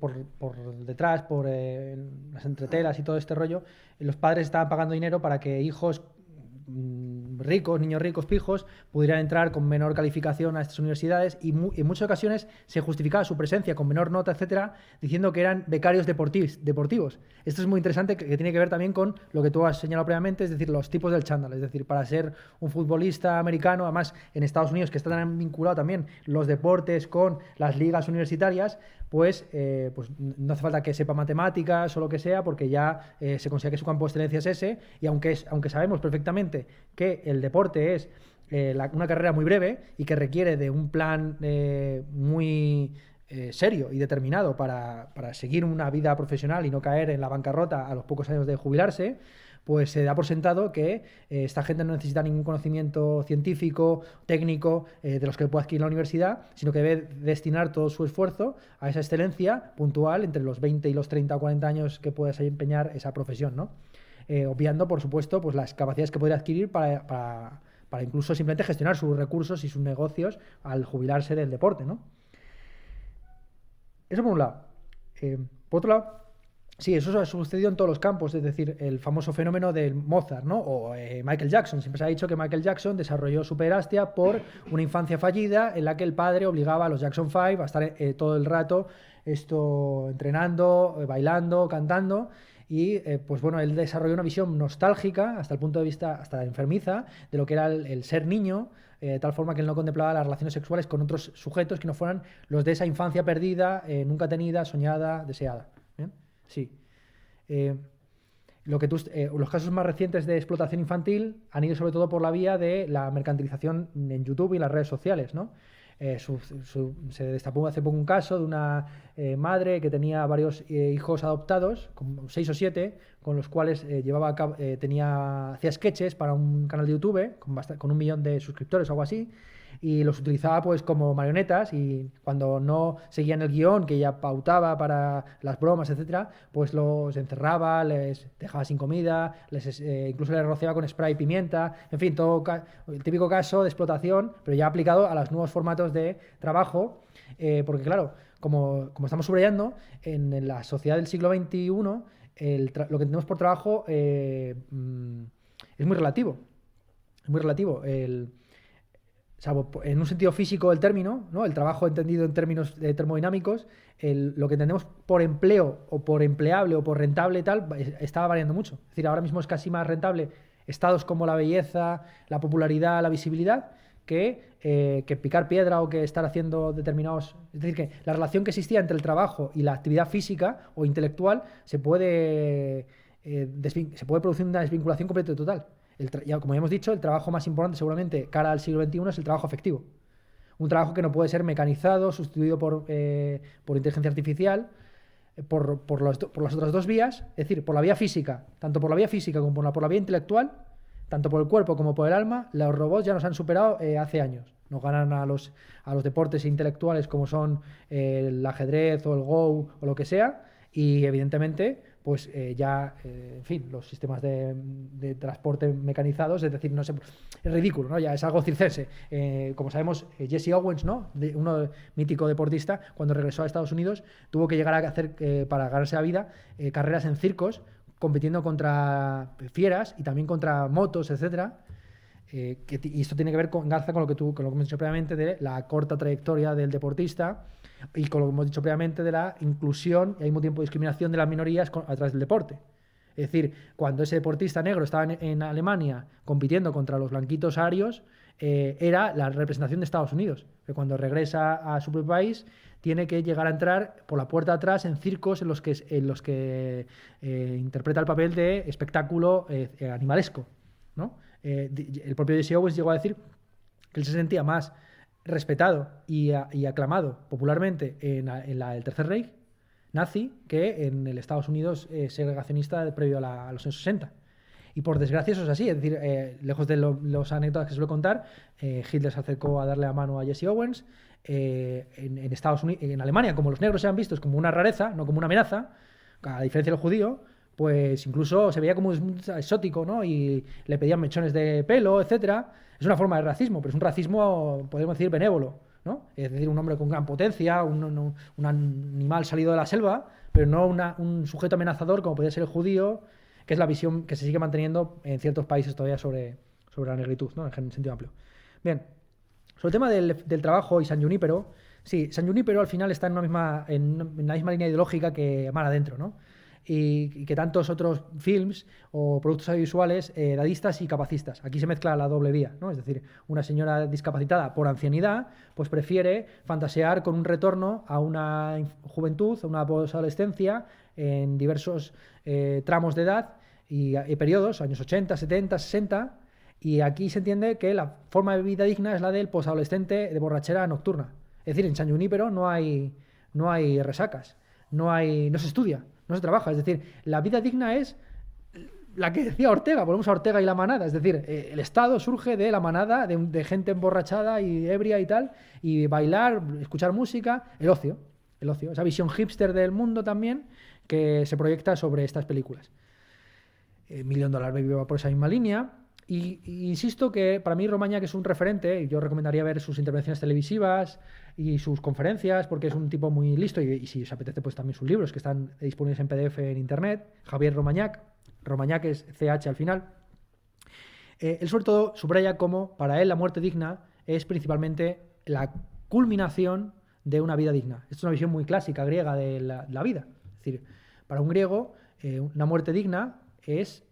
Por detrás, por las entretelas y todo este rollo, los padres estaban pagando dinero para que hijos ricos, niños ricos, pijos, pudieran entrar con menor calificación a estas universidades y en muchas ocasiones se justificaba su presencia con menor nota, etcétera, diciendo que eran becarios deportivos. Esto es muy interesante, que tiene que ver también con lo que tú has señalado previamente, es decir, los tipos del chándal. Es decir, para ser un futbolista americano, además en Estados Unidos, que está tan vinculado también los deportes con las ligas universitarias, pues no hace falta que sepa matemáticas o lo que sea, porque ya se considera que su campo de excelencia es ese, y aunque sabemos perfectamente que el deporte es una carrera muy breve y que requiere de un plan muy serio y determinado para seguir una vida profesional y no caer en la bancarrota a los pocos años de jubilarse, pues se da por sentado que esta gente no necesita ningún conocimiento científico, técnico, de los que pueda adquirir en la universidad, sino que debe destinar todo su esfuerzo a esa excelencia puntual entre los 20 y los 30 o 40 años que puedas empeñar esa profesión, ¿no? Obviando, por supuesto, pues las capacidades que podría adquirir para incluso simplemente gestionar sus recursos y sus negocios al jubilarse del deporte, ¿no? Eso por un lado. Por otro lado, sí, eso ha sucedido en todos los campos, es decir, el famoso fenómeno del Mozart, ¿no? O Michael Jackson. Siempre se ha dicho que Michael Jackson desarrolló su pederastia por una infancia fallida en la que el padre obligaba a los Jackson 5 a estar todo el rato entrenando, bailando, cantando. Y pues bueno, él desarrolló una visión nostálgica, hasta el punto de vista, hasta enfermiza, de lo que era el ser niño, de tal forma que él no contemplaba las relaciones sexuales con otros sujetos que no fueran los de esa infancia perdida, nunca tenida, soñada, deseada. ¿Bien? Sí. Los casos más recientes de explotación infantil han ido sobre todo por la vía de la mercantilización en YouTube y las redes sociales, ¿no? Se destapó hace poco un caso de una madre que tenía varios hijos adoptados, como 6 o 7, con los cuales hacía sketches para un canal de YouTube con 1 millón de suscriptores o algo así, y los utilizaba pues como marionetas, y cuando no seguían el guión que ella pautaba para las bromas, etcétera, pues los encerraba, les dejaba sin comida, incluso les rociaba con spray y pimienta, en fin, todo el típico caso de explotación, pero ya aplicado a los nuevos formatos de trabajo, porque claro, como estamos subrayando, en la sociedad del siglo XXI, lo que tenemos por trabajo es muy relativo. Es muy relativo. Salvo en un sentido físico del término, ¿no? El trabajo entendido en términos termodinámicos, lo que entendemos por empleo o por empleable o por rentable tal, está variando mucho. Es decir, ahora mismo es casi más rentable estados como la belleza, la popularidad, la visibilidad, que picar piedra o que estar haciendo determinados... Es decir, que la relación que existía entre el trabajo y la actividad física o intelectual se puede producir una desvinculación completa y total. Como ya hemos dicho, el trabajo más importante seguramente cara al siglo XXI es el trabajo afectivo. Un trabajo que no puede ser mecanizado, sustituido por inteligencia artificial, por las otras dos vías, es decir, por la vía física, tanto por la vía física como por la vía intelectual, tanto por el cuerpo como por el alma. Los robots ya nos han superado hace años. Nos ganan a los deportes intelectuales como son el ajedrez o el Go o lo que sea, y evidentemente pues en fin, los sistemas de transporte mecanizados, es decir, no sé, es ridículo, ¿no? Ya es algo circense. Como sabemos, Jesse Owens, ¿no? Uno mítico deportista, cuando regresó a Estados Unidos, tuvo que llegar a hacer, para ganarse la vida, carreras en circos, compitiendo contra fieras y también contra motos, etcétera. Y esto tiene que ver con lo que hemos dicho previamente de la corta trayectoria del deportista, y con lo que hemos dicho previamente de la inclusión y al mismo tiempo discriminación de las minorías a través del deporte. Es decir, cuando ese deportista negro estaba en Alemania compitiendo contra los blanquitos arios, era la representación de Estados Unidos. Que cuando regresa a su propio país tiene que llegar a entrar por la puerta de atrás en circos en los que interpreta el papel de espectáculo animalesco, ¿no? El propio Jesse Owens llegó a decir que él se sentía más respetado y aclamado popularmente en el Tercer Reich nazi que en el Estados Unidos segregacionista previo a los años 60. Y por desgracia eso es así, es decir, lejos de los anécdotas que suelo contar, Hitler se acercó a darle la mano a Jesse Owens. En Estados Unidos, en Alemania, como los negros eran vistos como una rareza, no como una amenaza, a diferencia del judío, pues incluso se veía como exótico, ¿no? Y le pedían mechones de pelo, etcétera. Es una forma de racismo, pero es un racismo, podemos decir, benévolo, ¿no? Es decir, un hombre con gran potencia, un animal salido de la selva, pero no un sujeto amenazador como podría ser el judío, que es la visión que se sigue manteniendo en ciertos países todavía sobre la negritud, ¿no? En sentido amplio. Bien, sobre el tema del trabajo y San Junípero, sí, San Junípero al final está en la misma línea ideológica que Mar Adentro, ¿no? Y que tantos otros films o productos audiovisuales edadistas y capacistas. Aquí se mezcla la doble vía, ¿no? Es decir, una señora discapacitada por ancianidad pues prefiere fantasear con un retorno a una juventud, a una posadolescencia en diversos tramos de edad y periodos, años 80, 70, 60, y aquí se entiende que la forma de vida digna es la del posadolescente de borrachera nocturna. Es decir, en San Junípero no hay resacas, no se estudia, no se trabaja. Es decir, la vida digna es la que decía Ortega, volvemos a Ortega y la manada. Es decir, el Estado surge de la manada, de gente emborrachada y ebria y tal, y bailar, escuchar música, el ocio, esa visión hipster del mundo también que se proyecta sobre estas películas. $1 Million Baby va por esa misma línea. Y insisto que para mí Romañák es un referente. Yo recomendaría ver sus intervenciones televisivas y sus conferencias, porque es un tipo muy listo, y si os apetece pues también sus libros que están disponibles en PDF en internet. Javier Romañák, Romañák es CH al final. Él sobre todo subraya cómo para él la muerte digna es principalmente la culminación de una vida digna. Esto es una visión muy clásica griega de la vida. Es decir, para un griego una muerte digna es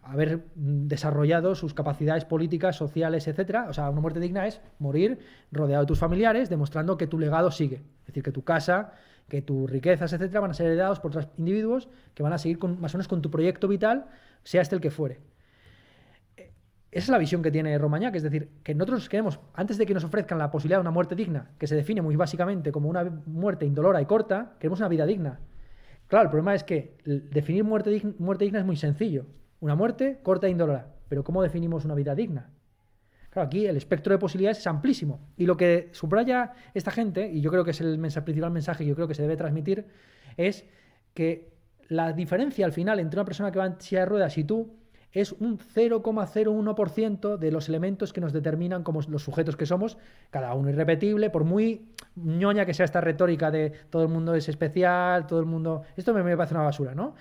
haber desarrollado sus capacidades políticas, sociales, etcétera. O sea, una muerte digna es morir rodeado de tus familiares, demostrando que tu legado sigue. Es decir, que tu casa, que tus riquezas, etcétera, van a ser heredados por otros individuos que van a seguir más o menos con tu proyecto vital, sea este el que fuere. Esa es la visión que tiene Romañák, es decir, que nosotros queremos, antes de que nos ofrezcan la posibilidad de una muerte digna, que se define muy básicamente como una muerte indolora y corta, queremos una vida digna. Claro, el problema es que definir muerte digna es muy sencillo. Una muerte corta e indolora. Pero ¿cómo definimos una vida digna? Claro, aquí el espectro de posibilidades es amplísimo. Y lo que subraya esta gente, y yo creo que es el principal mensaje que yo creo que se debe transmitir, es que la diferencia al final entre una persona que va en silla de ruedas y tú es un 0,01% de los elementos que nos determinan como los sujetos que somos, cada uno irrepetible, por muy ñoña que sea esta retórica de todo el mundo es especial, todo el mundo... Esto me parece una basura, ¿no?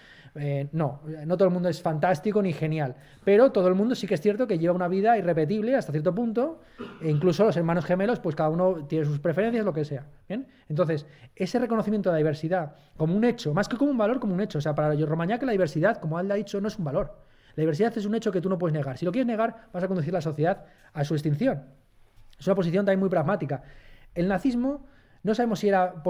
No todo el mundo es fantástico ni genial, pero todo el mundo sí que es cierto que lleva una vida irrepetible hasta cierto punto, e incluso los hermanos gemelos, pues cada uno tiene sus preferencias, lo que sea. ¿Bien? Entonces, ese reconocimiento de la diversidad como un hecho, más que como un valor, como un hecho. O sea, para Romañák la diversidad, como él ha dicho, no es un valor. La diversidad es un hecho que tú no puedes negar. Si lo quieres negar, vas a conducir a la sociedad a su extinción. Es una posición también muy pragmática. El nazismo, no sabemos si era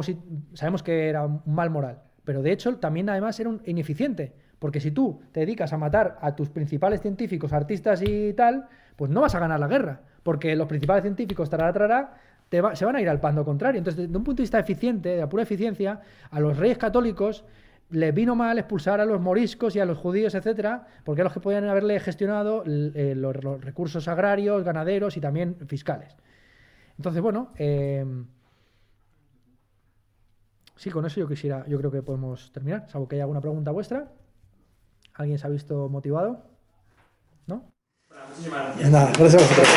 sabemos que era un mal moral, pero de hecho también además era un ineficiente, porque si tú te dedicas a matar a tus principales científicos, artistas y tal, pues no vas a ganar la guerra, porque los principales científicos, se van a ir al bando contrario. Entonces, desde un punto de vista eficiente, de la pura eficiencia, a los reyes católicos les vino mal expulsar a los moriscos y a los judíos, etcétera, porque eran los que podían haberle gestionado los recursos agrarios, ganaderos y también fiscales. Entonces, bueno, sí, con eso yo creo que podemos terminar, salvo que haya alguna pregunta vuestra. ¿Alguien se ha visto motivado? ¿No? Muchísimas gracias. Nada, gracias a vosotros.